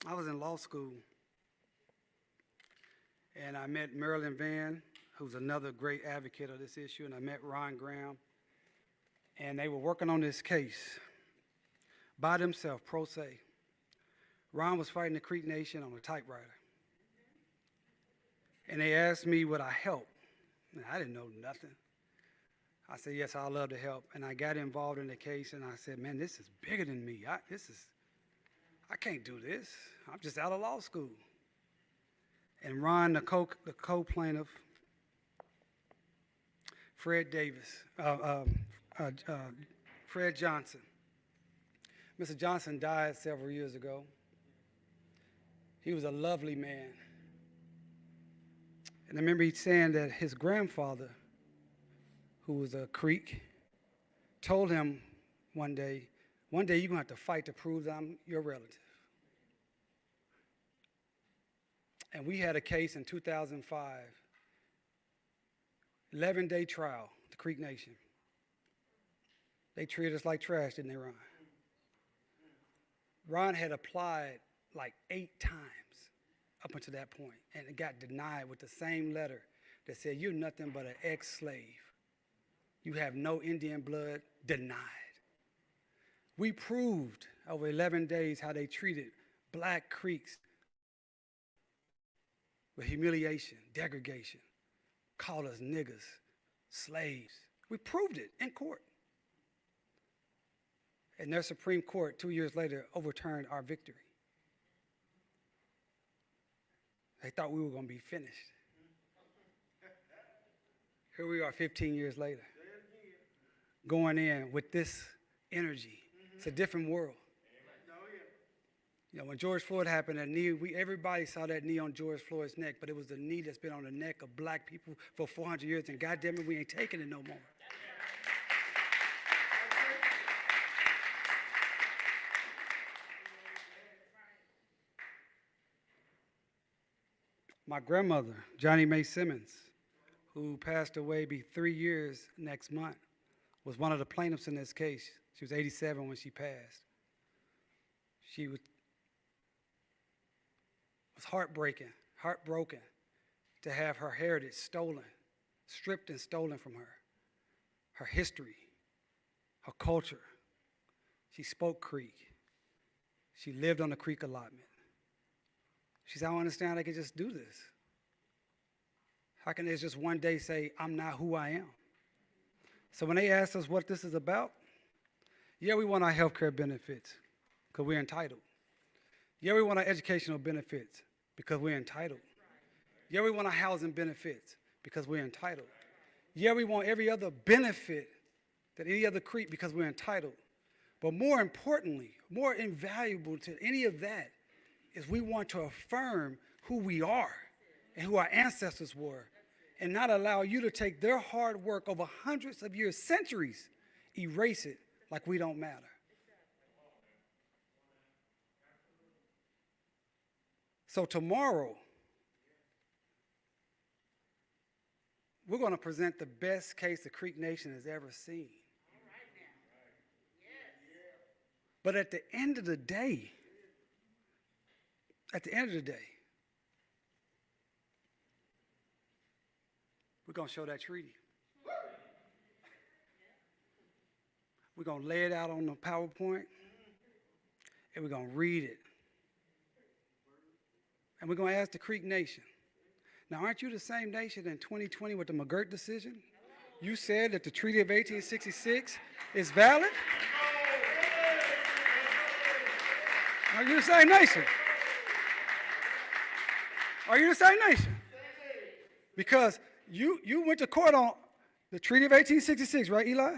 I was in law school, and I met Marilyn Vann, who's another great advocate of this issue, and I met Ron Graham, and they were working on this case by themselves, pro se. Ron was fighting the Creek Nation on a typewriter, and they asked me would I help, and I didn't know nothing. I said, yes, I'd love to help, and I got involved in the case, and I said, man, this is bigger than me. I can't do this. I'm just out of law school. And Ron, the co-plaintiff, Fred Johnson. Mr. Johnson died several years ago. He was a lovely man. And I remember he saying that his grandfather, who was a Creek, told him one day you're going to have to fight to prove that I'm your relative. And we had a case in 2005, 11-day trial, the Creek Nation. They treated us like trash, didn't they, Ron? Ron had applied like 8 times up until that point, and it got denied with the same letter that said, you're nothing but an ex-slave. You have no Indian blood, denied. We proved over 11 days how they treated black Creeks with humiliation, degradation, called us niggas, slaves. We proved it in court. And their Supreme Court, 2 years later, overturned our victory. They thought we were going to be finished. Here we are 15 years later, going in with this energy. It's a different world. You know, when George Floyd happened, that knee, everybody saw that knee on George Floyd's neck, but it was the knee that's been on the neck of black people for 400 years, and goddamn it, we ain't taking it no more. My grandmother, Johnny Mae Simmons, who passed away, be 3 years next month, was one of the plaintiffs in this case. She was 87 when she passed. She was heartbroken to have her heritage stolen, stripped and stolen from her, her history, her culture. She spoke Creek. She lived on the Creek allotment. She said, I don't understand how they can just do this. How can they just one day say, I'm not who I am? So when they asked us what this is about, yeah, we want our health care benefits because we're entitled. Yeah, we want our educational benefits because we're entitled. Yeah, we want our housing benefits because we're entitled. Yeah, we want every other benefit that any other Creek because we're entitled. But more importantly, more invaluable to any of that is we want to affirm who we are and who our ancestors were and not allow you to take their hard work over hundreds of years, centuries, erase it like we don't matter. So tomorrow, we're going to present the best case the Creek Nation has ever seen. But at the end of the day, we're going to show that treaty. We're going to lay it out on the PowerPoint, and we're going to read it. And we're going to ask the Creek Nation. Now, aren't you the same nation in 2020 with the McGirt decision? You said that the Treaty of 1866 is valid? Are you the same nation? Are you the same nation? Because you went to court on The Treaty of 1866, right, Eli?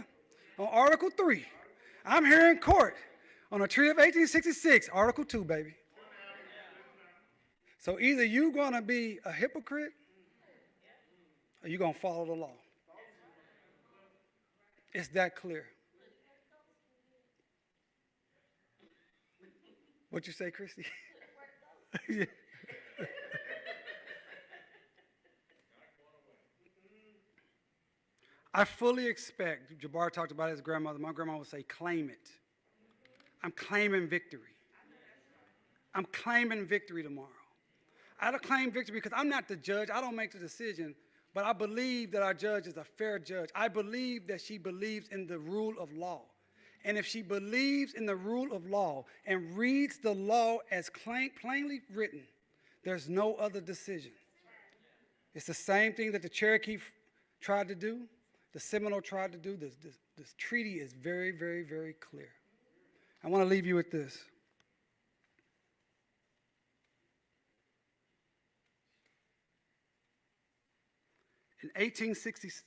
On Article 3. I'm here in court on the Treaty of 1866, Article 2, baby. So either you're going to be a hypocrite or you're going to follow the law. It's that clear. What you say, Christy? Yeah. I fully expect, Jabbar talked about his grandmother, my grandma would say, claim it. I'm claiming victory. I'm claiming victory tomorrow. I don't claim victory because I'm not the judge. I don't make the decision, but I believe that our judge is a fair judge. I believe that she believes in the rule of law. And if she believes in the rule of law and reads the law as plainly written, there's no other decision. It's the same thing that the Cherokee tried to do, the Seminole tried to do. This treaty is very, very, very clear. I want to leave you with this. In 1860s,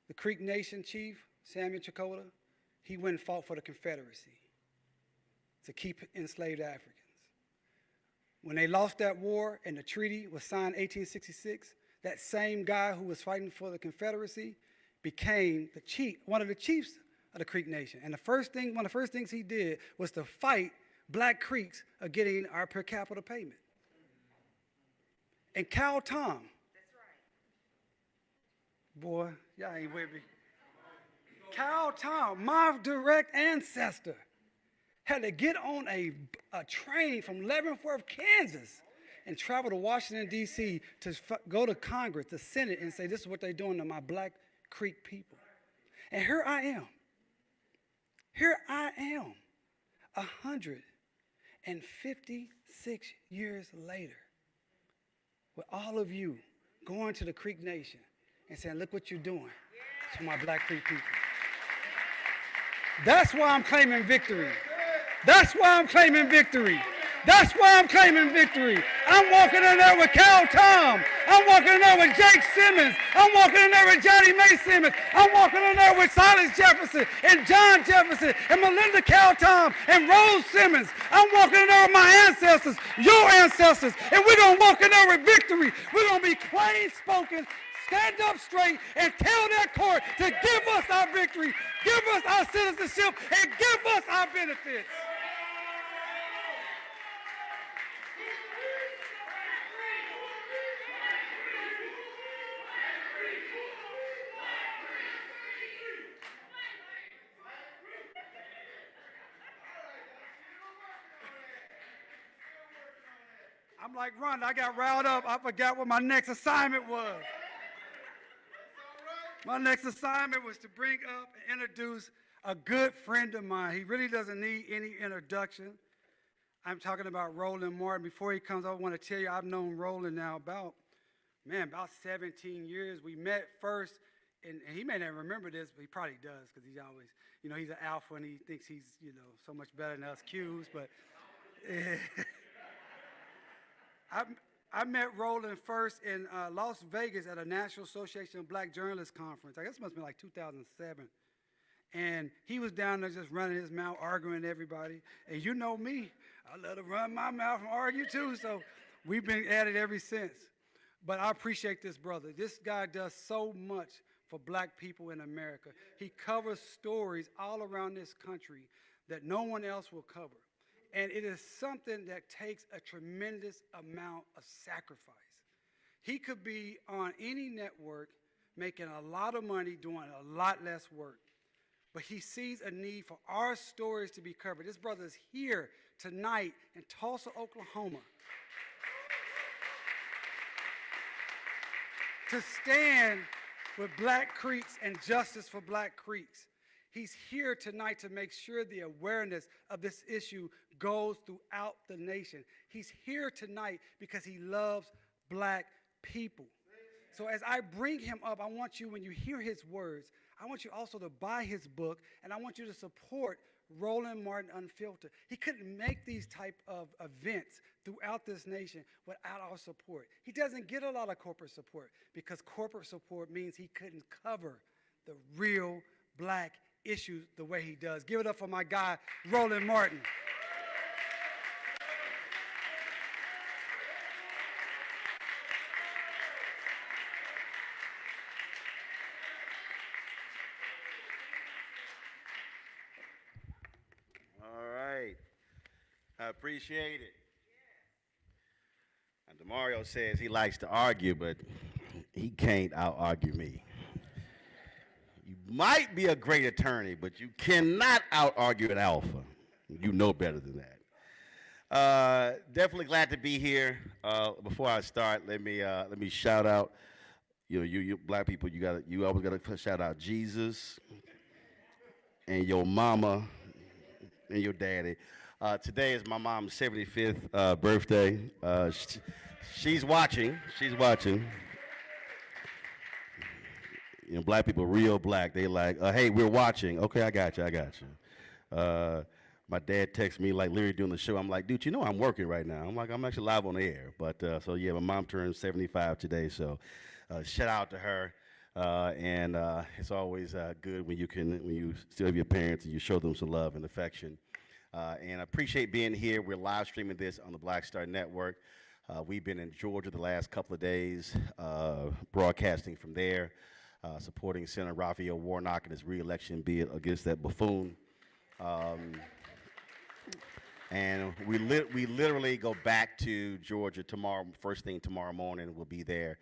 the Creek Nation chief, Samuel Chakotay, he went and fought for the Confederacy to keep enslaved Africans. When they lost that war and the treaty was signed in 1866, that same guy who was fighting for the Confederacy became the chief, one of the chiefs of the Creek Nation. And one of the first things he did was to fight Black Creeks of getting our per capita payment. And Cal Tom, boy, y'all ain't with me. Cal Tom, my direct ancestor, had to get on a train from Leavenworth, Kansas, and travel to Washington, D.C. to go to Congress, the Senate, and say, this is what they're doing to my Black Creek people. And here I am. 156 years later, with all of you going to the Creek Nation and saying, look what you're doing to my Black Creek people. That's why I'm claiming victory. That's why I'm claiming victory. That's why I'm claiming victory. I'm walking in there with Cal Tom. I'm walking in there with Jake Simmons. I'm walking in there with Johnny May Simmons. I'm walking in there with Silas Jefferson and John Jefferson and Melinda Cal Tom and Rose Simmons. I'm walking in there with my ancestors, your ancestors, and we're going to walk in there with victory. We're going to be plain spoken, stand up straight, and tell that court to give us our victory, give us our citizenship, and give us our benefits. I'm like, Rhonda, I got riled up. I forgot what my next assignment was. My next assignment was to bring up and introduce a good friend of mine. He really doesn't need any introduction. I'm talking about Roland Martin. Before he comes, I want to tell you I've known Roland now about 17 years. We met first, and he may not remember this, but he probably does because he's always, he's an alpha and he thinks he's, so much better than us Qs. But I met Roland first in Las Vegas at a National Association of Black Journalists conference. I guess it must have been like 2007. And he was down there just running his mouth, arguing with everybody. And you know me, I let him run my mouth and argue too. So we've been at it ever since. But I appreciate this brother. This guy does so much for Black people in America. He covers stories all around this country that no one else will cover. And it is something that takes a tremendous amount of sacrifice. He could be on any network making a lot of money, doing a lot less work. But he sees a need for our stories to be covered. This brother is here tonight in Tulsa, Oklahoma, to stand with Black Creeks and justice for Black Creeks. He's here tonight to make sure the awareness of this issue goes throughout the nation. He's here tonight because he loves Black people. So as I bring him up, I want you, when you hear his words, I want you also to buy his book, and I want you to support Roland Martin Unfiltered. He couldn't make these type of events throughout this nation without our support. He doesn't get a lot of corporate support because corporate support means he couldn't cover the real black issues the way he does. Give it up for my guy, Roland Martin. All right. I appreciate it. And Damario says he likes to argue, but he can't out-argue me. You might be a great attorney, but you cannot out-argue an alpha. You know better than that. Definitely glad to be here. Before I start, let me shout out. You black people, you always gotta shout out Jesus and your mama and your daddy. Today is my mom's 75th birthday. She's watching. She's watching. Black people, real black. They like, hey, we're watching. Okay, I got you. My dad texts me like literally doing the show. I'm like, dude, you know I'm working right now. I'm like, I'm actually live on the air. But so yeah, my mom turned 75 today. So shout out to her. And it's always good when you still have your parents and you show them some love and affection. And I appreciate being here. We're live streaming this on the Black Star Network. We've been in Georgia the last couple of days, broadcasting from there, supporting Senator Raphael Warnock in his re-election bid against that buffoon. And we literally go back to Georgia tomorrow, first thing tomorrow morning. We'll be there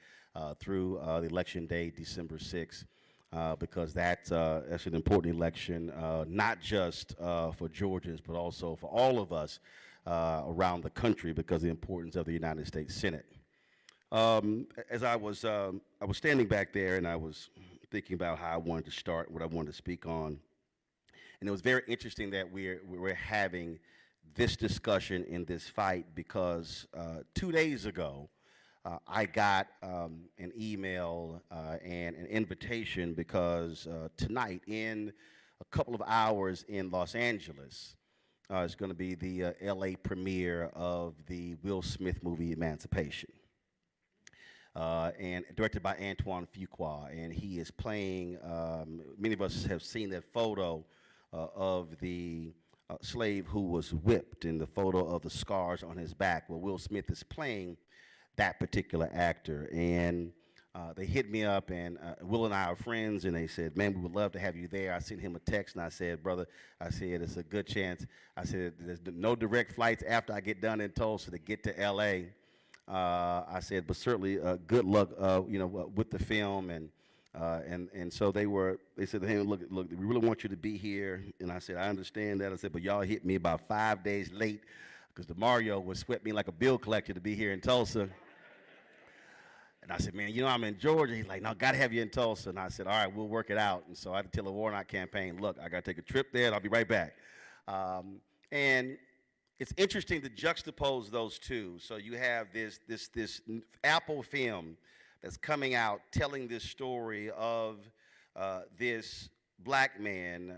through the election day, December 6th. Because that's an important election, not just for Georgians, but also for all of us around the country because of the importance of the United States Senate. As I was standing back there and I was thinking about how I wanted to start, what I wanted to speak on, and it was very interesting that we're having this discussion in this fight because 2 days ago, I got an email and an invitation because tonight, in a couple of hours in Los Angeles, is going to be the LA premiere of the Will Smith movie Emancipation, and directed by Antoine Fuqua. And he is playing, many of us have seen that photo of the slave who was whipped and the photo of the scars on his back. Well, Will Smith is playing that particular actor, and they hit me up, and Will and I are friends, and they said, man, we would love to have you there. I sent him a text, and I said, brother, I said, it's a good chance. I said, there's no direct flights after I get done in Tulsa to get to L.A. I said, but certainly good luck, with the film, and so they said, hey, look, we really want you to be here, and I said, I understand that. I said, but y'all hit me about 5 days late, because Damario would sweat me like a bill collector to be here in Tulsa. And I said, man, I'm in Georgia. He's like, no, got to have you in Tulsa. And I said, all right, we'll work it out. And so I had to tell the Warnock campaign, look, I got to take a trip there, and I'll be right back. And it's interesting to juxtapose those two. So you have this Apple film that's coming out telling this story of this black man,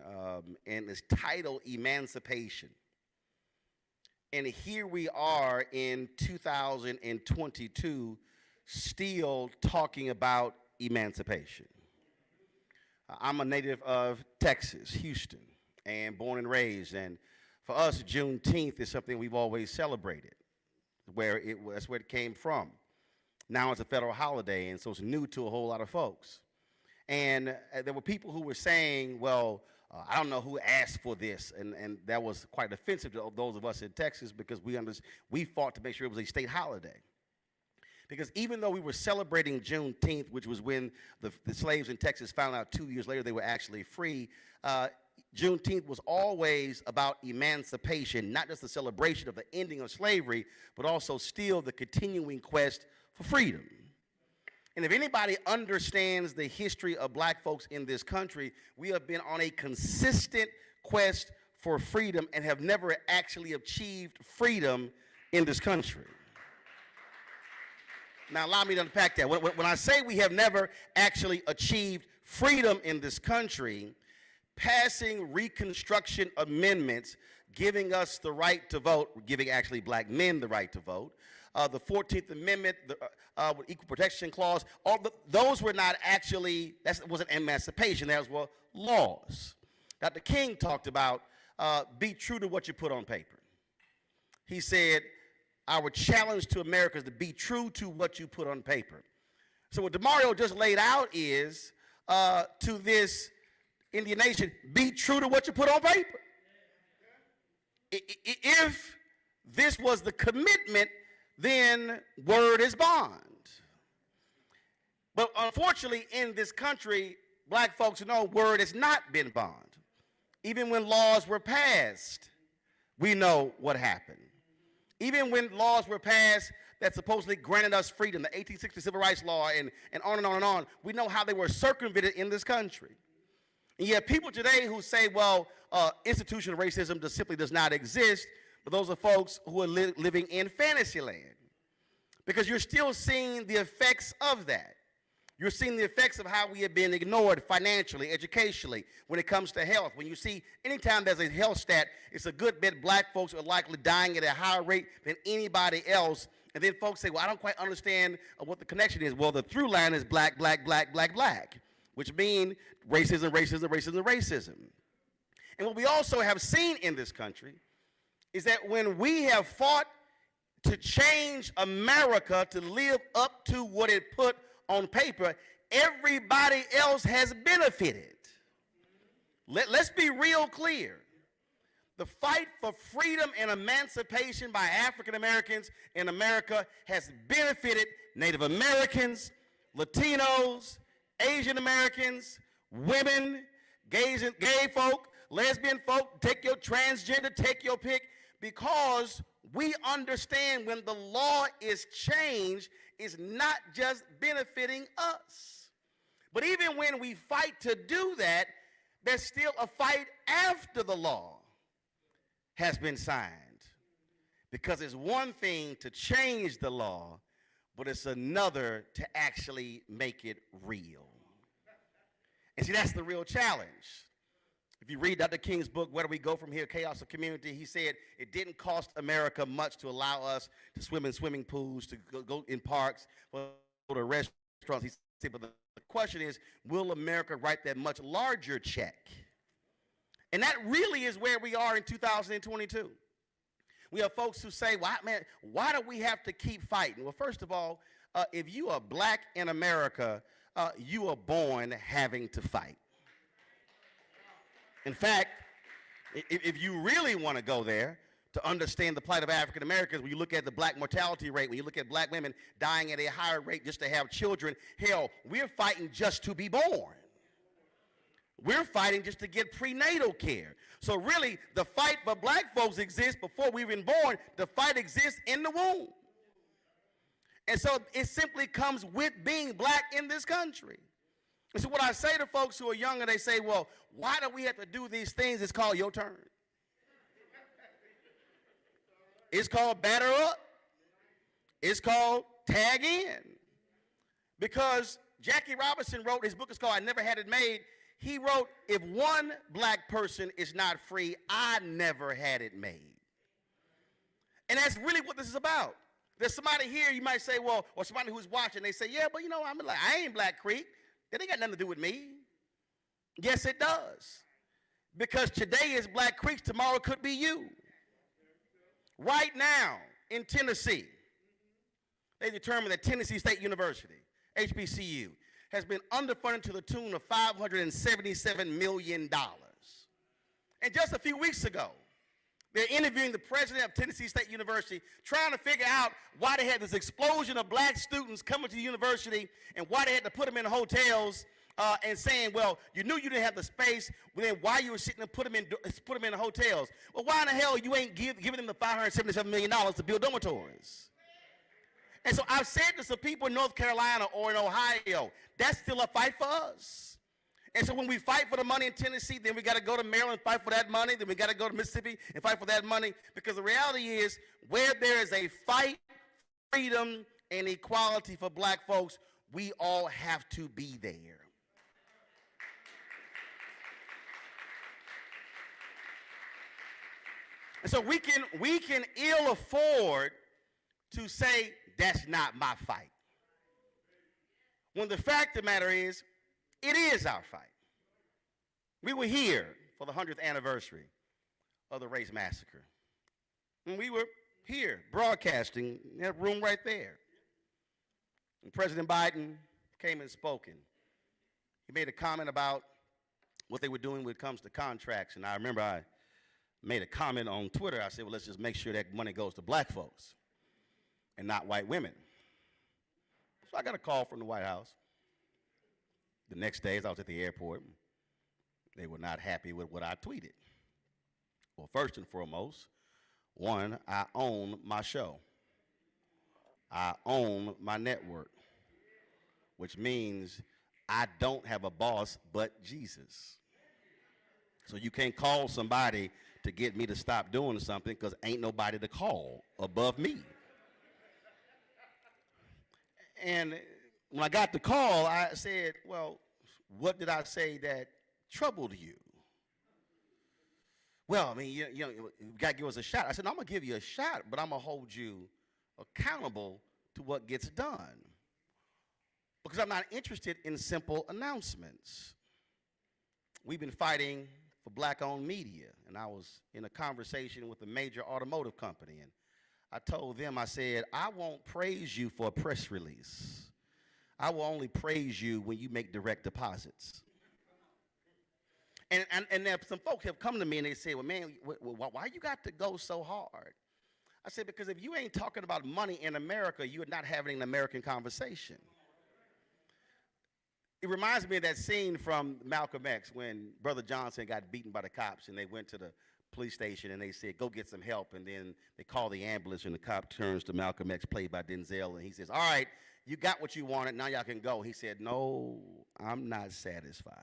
and it's titled Emancipation. And here we are in 2022 still talking about emancipation. I'm a native of Texas, Houston, and born and raised. And for us, Juneteenth is something we've always celebrated, that's where it came from. Now it's a federal holiday, and so it's new to a whole lot of folks. And there were people who were saying, well, I don't know who asked for this, and that was quite offensive to those of us in Texas because we fought to make sure it was a state holiday. Because even though we were celebrating Juneteenth, which was when the slaves in Texas found out 2 years later they were actually free, Juneteenth was always about emancipation, not just the celebration of the ending of slavery, but also still the continuing quest for freedom. And if anybody understands the history of black folks in this country, we have been on a consistent quest for freedom and have never actually achieved freedom in this country. Now, allow me to unpack that. When I say we have never actually achieved freedom in this country, passing Reconstruction amendments giving us the right to vote, giving actually black men the right to vote. The 14th Amendment, the Equal Protection Clause, those were not actually, that wasn't emancipation, those were laws. Dr. King talked about be true to what you put on paper. He said, our challenge to America is to be true to what you put on paper. So what Damario just laid out is to this Indian nation, be true to what you put on paper. If this was the commitment, then word is bond. But unfortunately, in this country, black folks know word has not been bond. Even when laws were passed, we know what happened. Even when laws were passed that supposedly granted us freedom, the 1860 Civil Rights Law, and on and on and on, we know how they were circumvented in this country. And you have people today who say, well, institutional racism just simply does not exist, but those are folks who are living in fantasy land. Because you're still seeing the effects of that. You're seeing the effects of how we have been ignored financially, educationally, when it comes to health. When you see, anytime there's a health stat, it's a good bit black folks are likely dying at a higher rate than anybody else. And then folks say, well, I don't quite understand what the connection is. Well, the through line is black, black, black, black, black, which means racism, racism, racism, racism. And what we also have seen in this country is that when we have fought to change America to live up to what it put on paper, everybody else has benefited. Let's be real clear. The fight for freedom and emancipation by African Americans in America has benefited Native Americans, Latinos, Asian Americans, women, gay folk, lesbian folk, take your transgender, take your pick, because we understand when the law is changed, it's not just benefiting us. But even when we fight to do that, there's still a fight after the law has been signed. Because it's one thing to change the law, but it's another to actually make it real. And see, that's the real challenge. If you read Dr. King's book, Where Do We Go From Here, Chaos of Community, he said it didn't cost America much to allow us to swim in swimming pools, to go in parks, go to restaurants. He said, but the question is, will America write that much larger check? And that really is where we are in 2022. We have folks who say, well, man, why do we have to keep fighting? Well, first of all, if you are black in America, you are born having to fight. In fact, if you really want to go there to understand the plight of African Americans, when you look at the black mortality rate, when you look at black women dying at a higher rate just to have children, hell, we're fighting just to be born. We're fighting just to get prenatal care. So really, the fight for black folks exists before we were even born. The fight exists in the womb. And so it simply comes with being black in this country. And so what I say to folks who are younger, they say, well, why do we have to do these things? It's called your turn. It's called batter up. It's called tag in. Because Jackie Robinson wrote, his book is called I Never Had It Made. He wrote, if one black person is not free, I never had it made. And that's really what this is about. There's somebody here, you might say, well, or somebody who's watching, they say, yeah, but you know, I ain't Black Creek. That ain't got nothing to do with me. Yes, it does. Because today is Black Creek, tomorrow could be you. Right now in Tennessee, they determined that Tennessee State University, HBCU, has been underfunded to the tune of $577 million. And just a few weeks ago, they're interviewing the president of Tennessee State University, trying to figure out why they had this explosion of black students coming to the university and why they had to put them in hotels and saying, well, you knew you didn't have the space, well, then why you were sitting and put them in hotels? Well, why in the hell you ain't giving them the $577 million to build dormitories? And so I've said to some people in North Carolina or in Ohio, that's still a fight for us. And so when we fight for the money in Tennessee, then we got to go to Maryland and fight for that money. Then we got to go to Mississippi and fight for that money. Because the reality is, where there is a fight, freedom, and equality for black folks, we all have to be there. And so we can ill afford to say that's not my fight. When the fact of the matter is, it is our fight. We were here for the 100th anniversary of the Race Massacre. And we were here broadcasting in that room right there. And President Biden came and spoke. He made a comment about what they were doing when it comes to contracts. And I remember I made a comment on Twitter. I said, well, let's just make sure that money goes to black folks and not white women. So I got a call from the White House. The next day, as I was at the airport, they were not happy with what I tweeted. Well, first and foremost, one, I own my show. I own my network, which means I don't have a boss but Jesus. So you can't call somebody to get me to stop doing something because ain't nobody to call above me. And when I got the call, I said, well, what did I say that troubled you? Well, I mean, you got to give us a shot. I said, no, I'm going to give you a shot, but I'm going to hold you accountable to what gets done. Because I'm not interested in simple announcements. We've been fighting for black-owned media, and I was in a conversation with a major automotive company, and I told them, I said, I won't praise you for a press release. I will only praise you when you make direct deposits. And there some folks have come to me and they say, well, man, why you got to go so hard? I said, because if you ain't talking about money in America, you are not having an American conversation. It reminds me of that scene from Malcolm X when Brother Johnson got beaten by the cops and they went to the police station and they said, go get some help. And then they call the ambulance and the cop turns to Malcolm X, played by Denzel, and he says, all right, you got what you wanted, now y'all can go. He said, no, I'm not satisfied.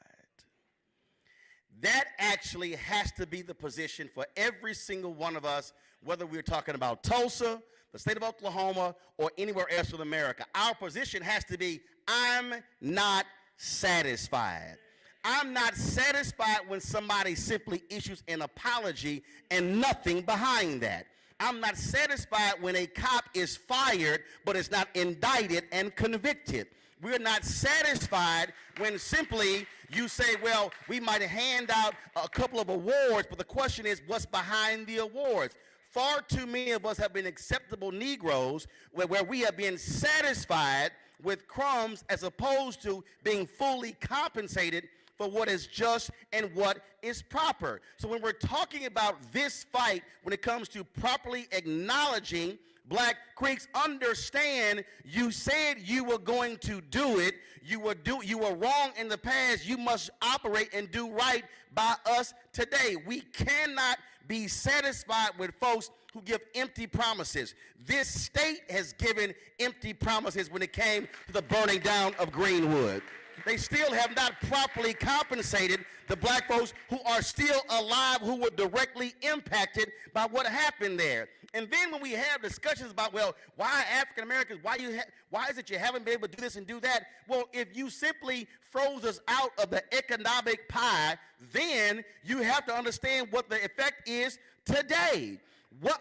That actually has to be the position for every single one of us, whether we're talking about Tulsa, the state of Oklahoma, or anywhere else in America. Our position has to be, I'm not satisfied. I'm not satisfied when somebody simply issues an apology and nothing behind that. I'm not satisfied when a cop is fired but is not indicted and convicted. We're not satisfied when simply you say, well, we might hand out a couple of awards, but the question is, what's behind the awards? Far too many of us have been acceptable Negroes where we have been satisfied with crumbs as opposed to being fully compensated for what is just and what is proper. So when we're talking about this fight, when it comes to properly acknowledging Black Creeks, understand you said you were going to do it. You were wrong in the past. You must operate and do right by us today. We cannot be satisfied with folks who give empty promises. This state has given empty promises when it came to the burning down of Greenwood. They still have not properly compensated the black folks who are still alive, who were directly impacted by what happened there. And then when we have discussions about, well, why African Americans, why is it you haven't been able to do this and do that? Well, if you simply froze us out of the economic pie, then you have to understand what the effect is today.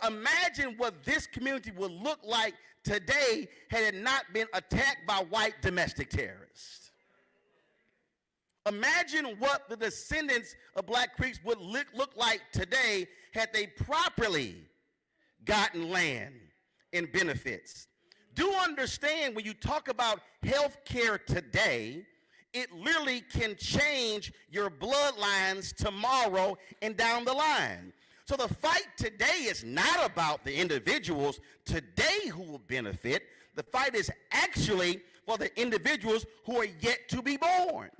Imagine what this community would look like today had it not been attacked by white domestic terrorists. Imagine what the descendants of Black Creeks would look like today had they properly gotten land and benefits. Do understand when you talk about health care today, it literally can change your bloodlines tomorrow and down the line. So the fight today is not about the individuals today who will benefit. The fight is actually for the individuals who are yet to be born.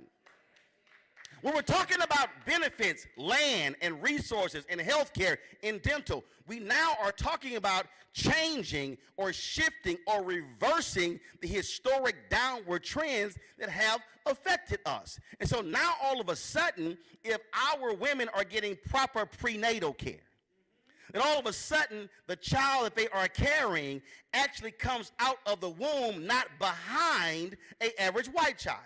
When we're talking about benefits, land and resources and healthcare and dental, we now are talking about changing or shifting or reversing the historic downward trends that have affected us. And so now all of a sudden, if our women are getting proper prenatal care, and all of a sudden the child that they are carrying actually comes out of the womb not behind an average white child.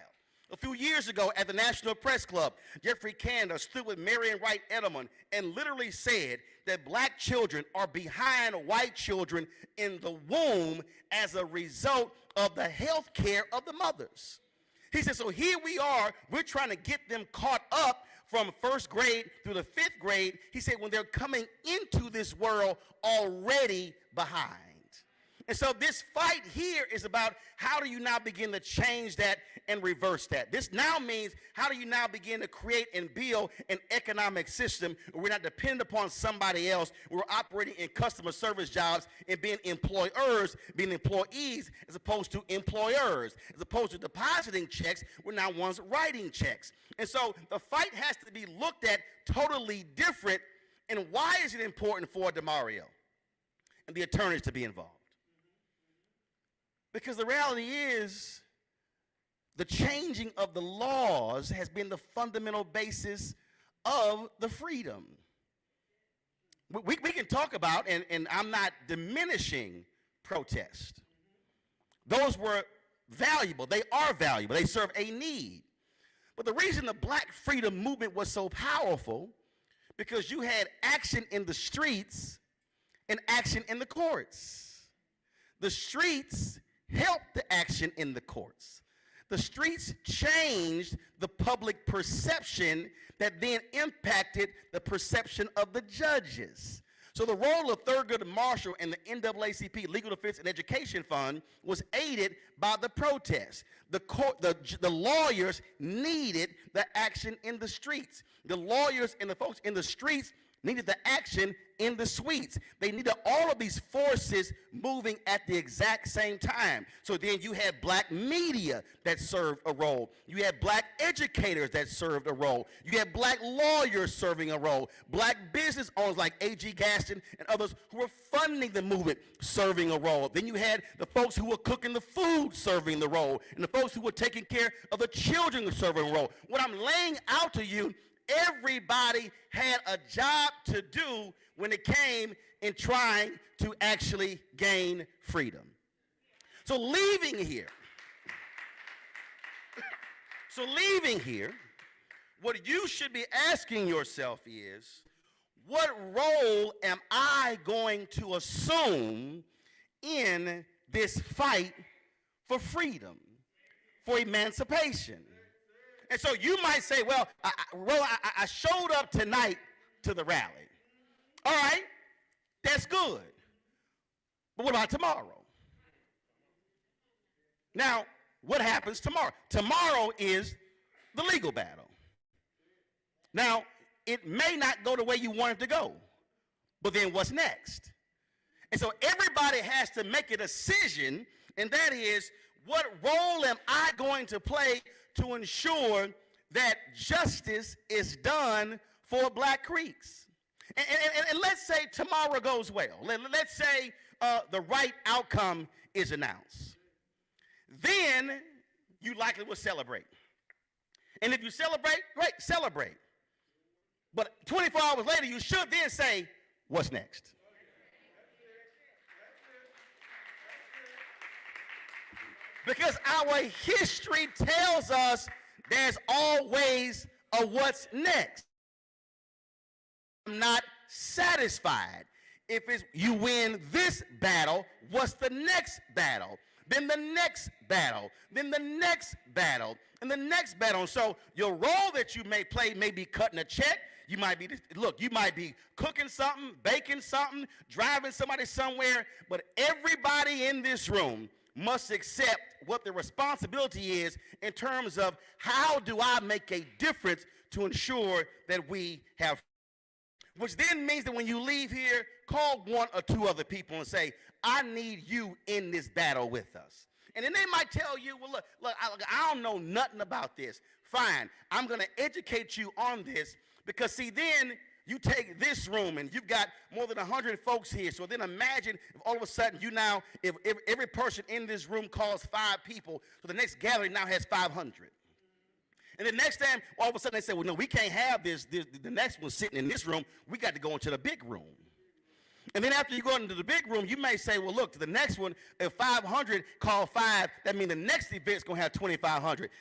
A few years ago at the National Press Club, Jeffrey Kander stood with Marion Wright Edelman and literally said that black children are behind white children in the womb as a result of the health care of the mothers. He said, so here we are, we're trying to get them caught up from first grade through the fifth grade. He said, when they're coming into this world already behind. And so this fight here is about how do you now begin to change that and reverse that. This now means how do you now begin to create and build an economic system where we're not dependent upon somebody else. We're operating in customer service jobs and being employers, being employees, as opposed to employers. As opposed to depositing checks, we're now ones writing checks. And so the fight has to be looked at totally different. And why is it important for Damario and the attorneys to be involved? Because the reality is the changing of the laws has been the fundamental basis of the freedom. We can talk about, and I'm not diminishing protest. Those were valuable. They are valuable. They serve a need. But the reason the black freedom movement was so powerful, because you had action in the streets and action in the courts. The streets helped the action in the courts. The streets changed the public perception that then impacted the perception of the judges. So the role of Thurgood Marshall and the NAACP Legal Defense and Education Fund was aided by the protests. The lawyers needed the action in the streets. The lawyers and the folks in the streets needed the action in the suites. They needed all of these forces moving at the exact same time. So then you had black media that served a role. You had black educators that served a role. You had black lawyers serving a role. Black business owners like A.G. Gaston and others who were funding the movement serving a role. Then you had the folks who were cooking the food serving the role, and the folks who were taking care of the children serving a role. What I'm laying out to you, everybody had a job to do when it came in trying to actually gain freedom. So leaving here, what you should be asking yourself is, what role am I going to assume in this fight for freedom, for emancipation? And so you might say, well, I showed up tonight to the rally. All right, that's good. But what about tomorrow? Now, what happens tomorrow? Tomorrow is the legal battle. Now, it may not go the way you want it to go, but then what's next? And so everybody has to make a decision, and that is, what role am I going to play to ensure that justice is done for Black Creeks? And let's say tomorrow goes well. Let's say the right outcome is announced. Then you likely will celebrate. And if you celebrate, great, celebrate. But 24 hours later, you should then say, what's next? Because our history tells us there's always a what's next. I'm not satisfied. If it's you win this battle, what's the next battle? Then the next battle, then the next battle, and the next battle. And so your role that you may play may be cutting a check. You might be, look, you might be cooking something, baking something, driving somebody somewhere, but everybody in this room must accept what the responsibility is in terms of how do I make a difference to ensure that we have, which then means that when you leave here, call one or two other people and say, I need you in this battle with us. And then they might tell you, well, look, I don't know nothing about this. Fine, I'm going to educate you on this, because see, then you take this room and you've got more than 100 folks here. So then imagine if all of a sudden you now, if every person in this room calls 5 people, so the next gathering now has 500. And the next time, all of a sudden they say, well, no, we can't have this the next one sitting in this room. We got to go into the big room. And then after you go into the big room, you may say, well, look, to the next one, if 500 call 5, that means the next event's going to have 2,500.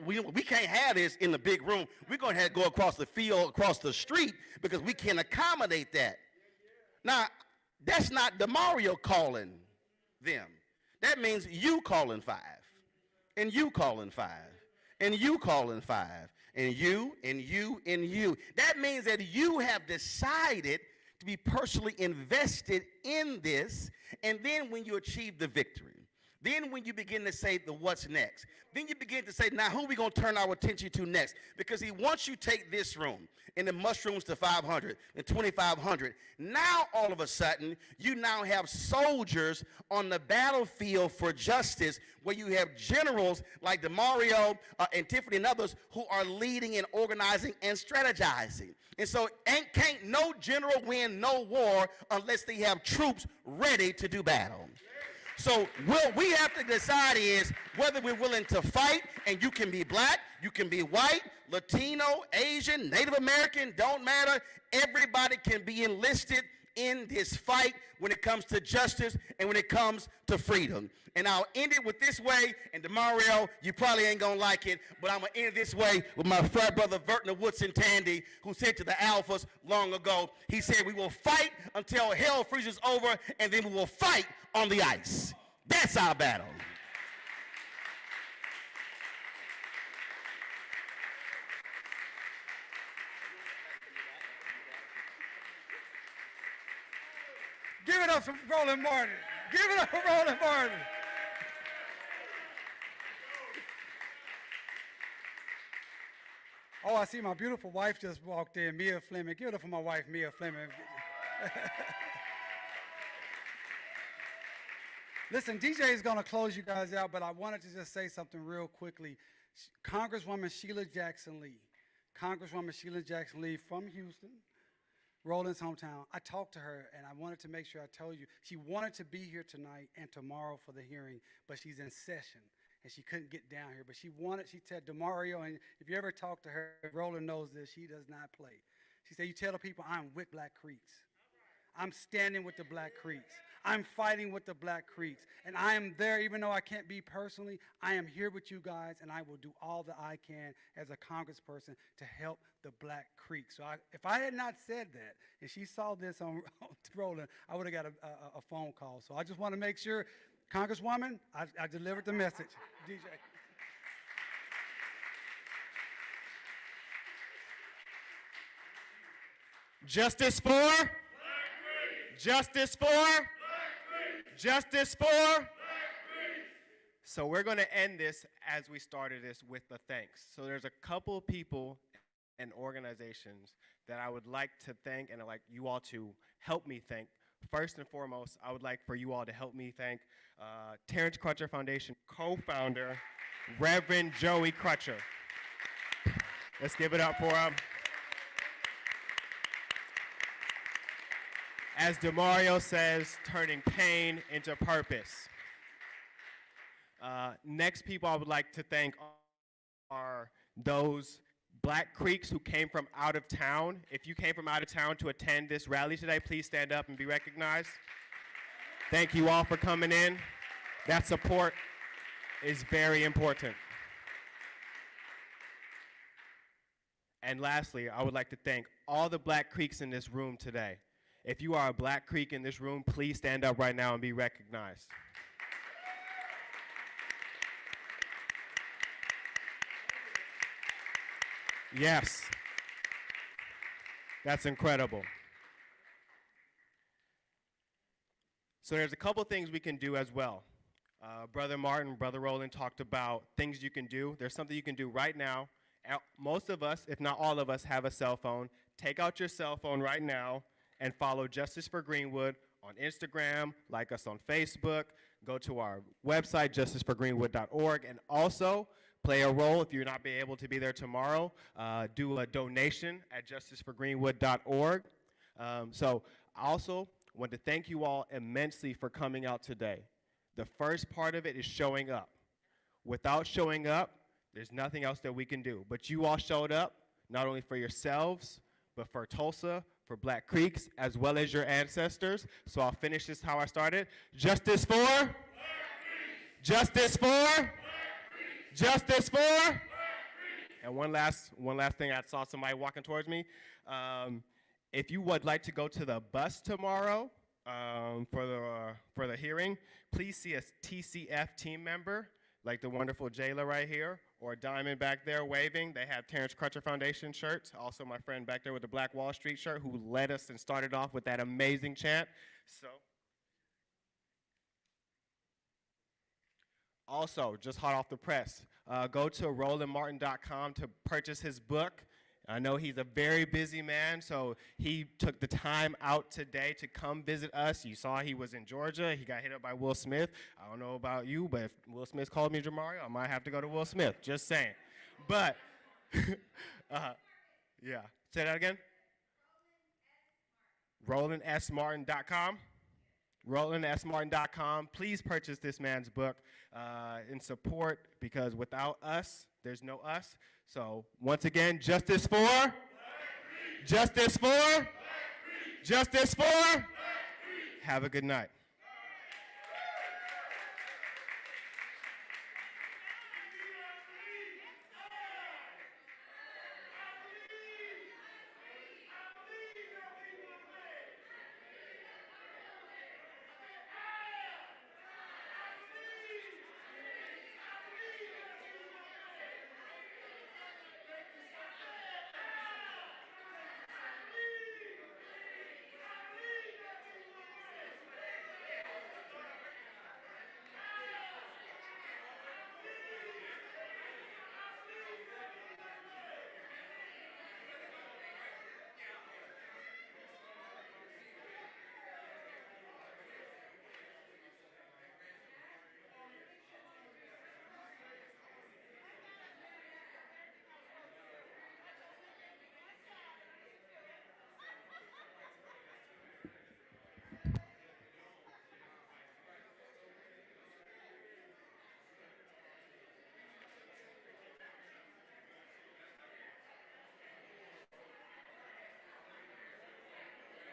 We can't have this in the big room. We're going to have to go across the field, across the street, because we can't accommodate that. Now, that's not Damario calling them. That means you calling 5, and you calling 5, and you calling 5, and you, and you, and you. That means that you have decided to be personally invested in this, and then when you achieve the victory, then when you begin to say the what's next, then you begin to say, now who are we going to turn our attention to next? Because once you take this room and the mushrooms to 500 and 2,500, now all of a sudden you now have soldiers on the battlefield for justice, where you have generals like Damario and Tiffany and others who are leading and organizing and strategizing. And so can't no general win no war unless they have troops ready to do battle. So what we have to decide is whether we're willing to fight, and you can be black, you can be white, Latino, Asian, Native American, don't matter. Everybody can be enlisted in this fight when it comes to justice and when it comes to freedom. And I'll end it with this way, and Damario, you probably ain't gonna like it, but I'm gonna end it this way with my frat brother Vertner Woodson Tandy, who said to the Alphas long ago, he said, we will fight until hell freezes over, and then we will fight on the ice. That's our battle. Give it up for Roland Martin. Give it up for Roland Martin. Oh, I see my beautiful wife just walked in, Mia Fleming. Give it up for my wife, Mia Fleming. Listen, DJ is going to close you guys out, but I wanted to just say something real quickly. Congresswoman Sheila Jackson Lee from Houston, Roland's hometown. I talked to her, and I wanted to make sure I told you, she wanted to be here tonight and tomorrow for the hearing, but she's in session, and she couldn't get down here. But she said, Damario, and if you ever talk to her, Roland knows this, she does not play. She said, you tell the people I'm with Black Creeks. I'm standing with the Black Creeks. I'm fighting with the Black Creeks. And I am there, even though I can't be personally, I am here with you guys, and I will do all that I can as a congressperson to help the Black Creeks. So if I had not said that, and she saw this on Roland, I would have got a phone call. So I just want to make sure, Congresswoman, I delivered the message. DJ. Justice for? Justice for? Justice for? So we're going to end this as we started this with the thanks. So there's a couple people and organizations that I would like to thank, and I'd like you all to help me thank. First and foremost, I would like for you all to help me thank Terrence Crutcher Foundation co-founder, Reverend Joey Crutcher. Let's give it up for him. As Damario says, turning pain into purpose. Next people I would like to thank are those Black Creeks who came from out of town. If you came from out of town to attend this rally today, please stand up and be recognized. Thank you all for coming in. That support is very important. And lastly, I would like to thank all the Black Creeks in this room today. If you are a Black Creek in this room, please stand up right now and be recognized. Yes. That's incredible. So there's a couple things we can do as well. Brother Martin, Brother Roland talked about things you can do. There's something you can do right now. Most of us, if not all of us, have a cell phone. Take out your cell phone right now and follow Justice for Greenwood on Instagram, like us on Facebook, go to our website, justiceforgreenwood.org, and also play a role if you're not be able to be there tomorrow. Do a donation at justiceforgreenwood.org. So I also want to thank you all immensely for coming out today. The first part of it is showing up. Without showing up, there's nothing else that we can do. But you all showed up, not only for yourselves, but for Tulsa, for Black Creeks as well as your ancestors. So I'll finish this how I started. Justice for? Black Creeks. Justice for? Black Creeks. Justice for? Black Creeks. And one last thing, I saw somebody walking towards me. If you would like to go to the bus tomorrow for the hearing, please see a TCF team member, like the wonderful Jayla right here, or Diamond back there waving. They have Terrence Crutcher Foundation shirts. Also my friend back there with the Black Wall Street shirt who led us and started off with that amazing chant. So, also, just hot off the press, go to RolandMartin.com to purchase his book. I know he's a very busy man, so he took the time out today to come visit us. You saw he was in Georgia. He got hit up by Will Smith. I don't know about you, but if Will Smith called me Damario, I might have to go to Will Smith, just saying. But, yeah. Say that again? RolandSMartin.com. RolandSMartin.com. Please purchase this man's book in support, because without us, there's no us. So once again, justice for? Justice for? Justice for? Have a good night.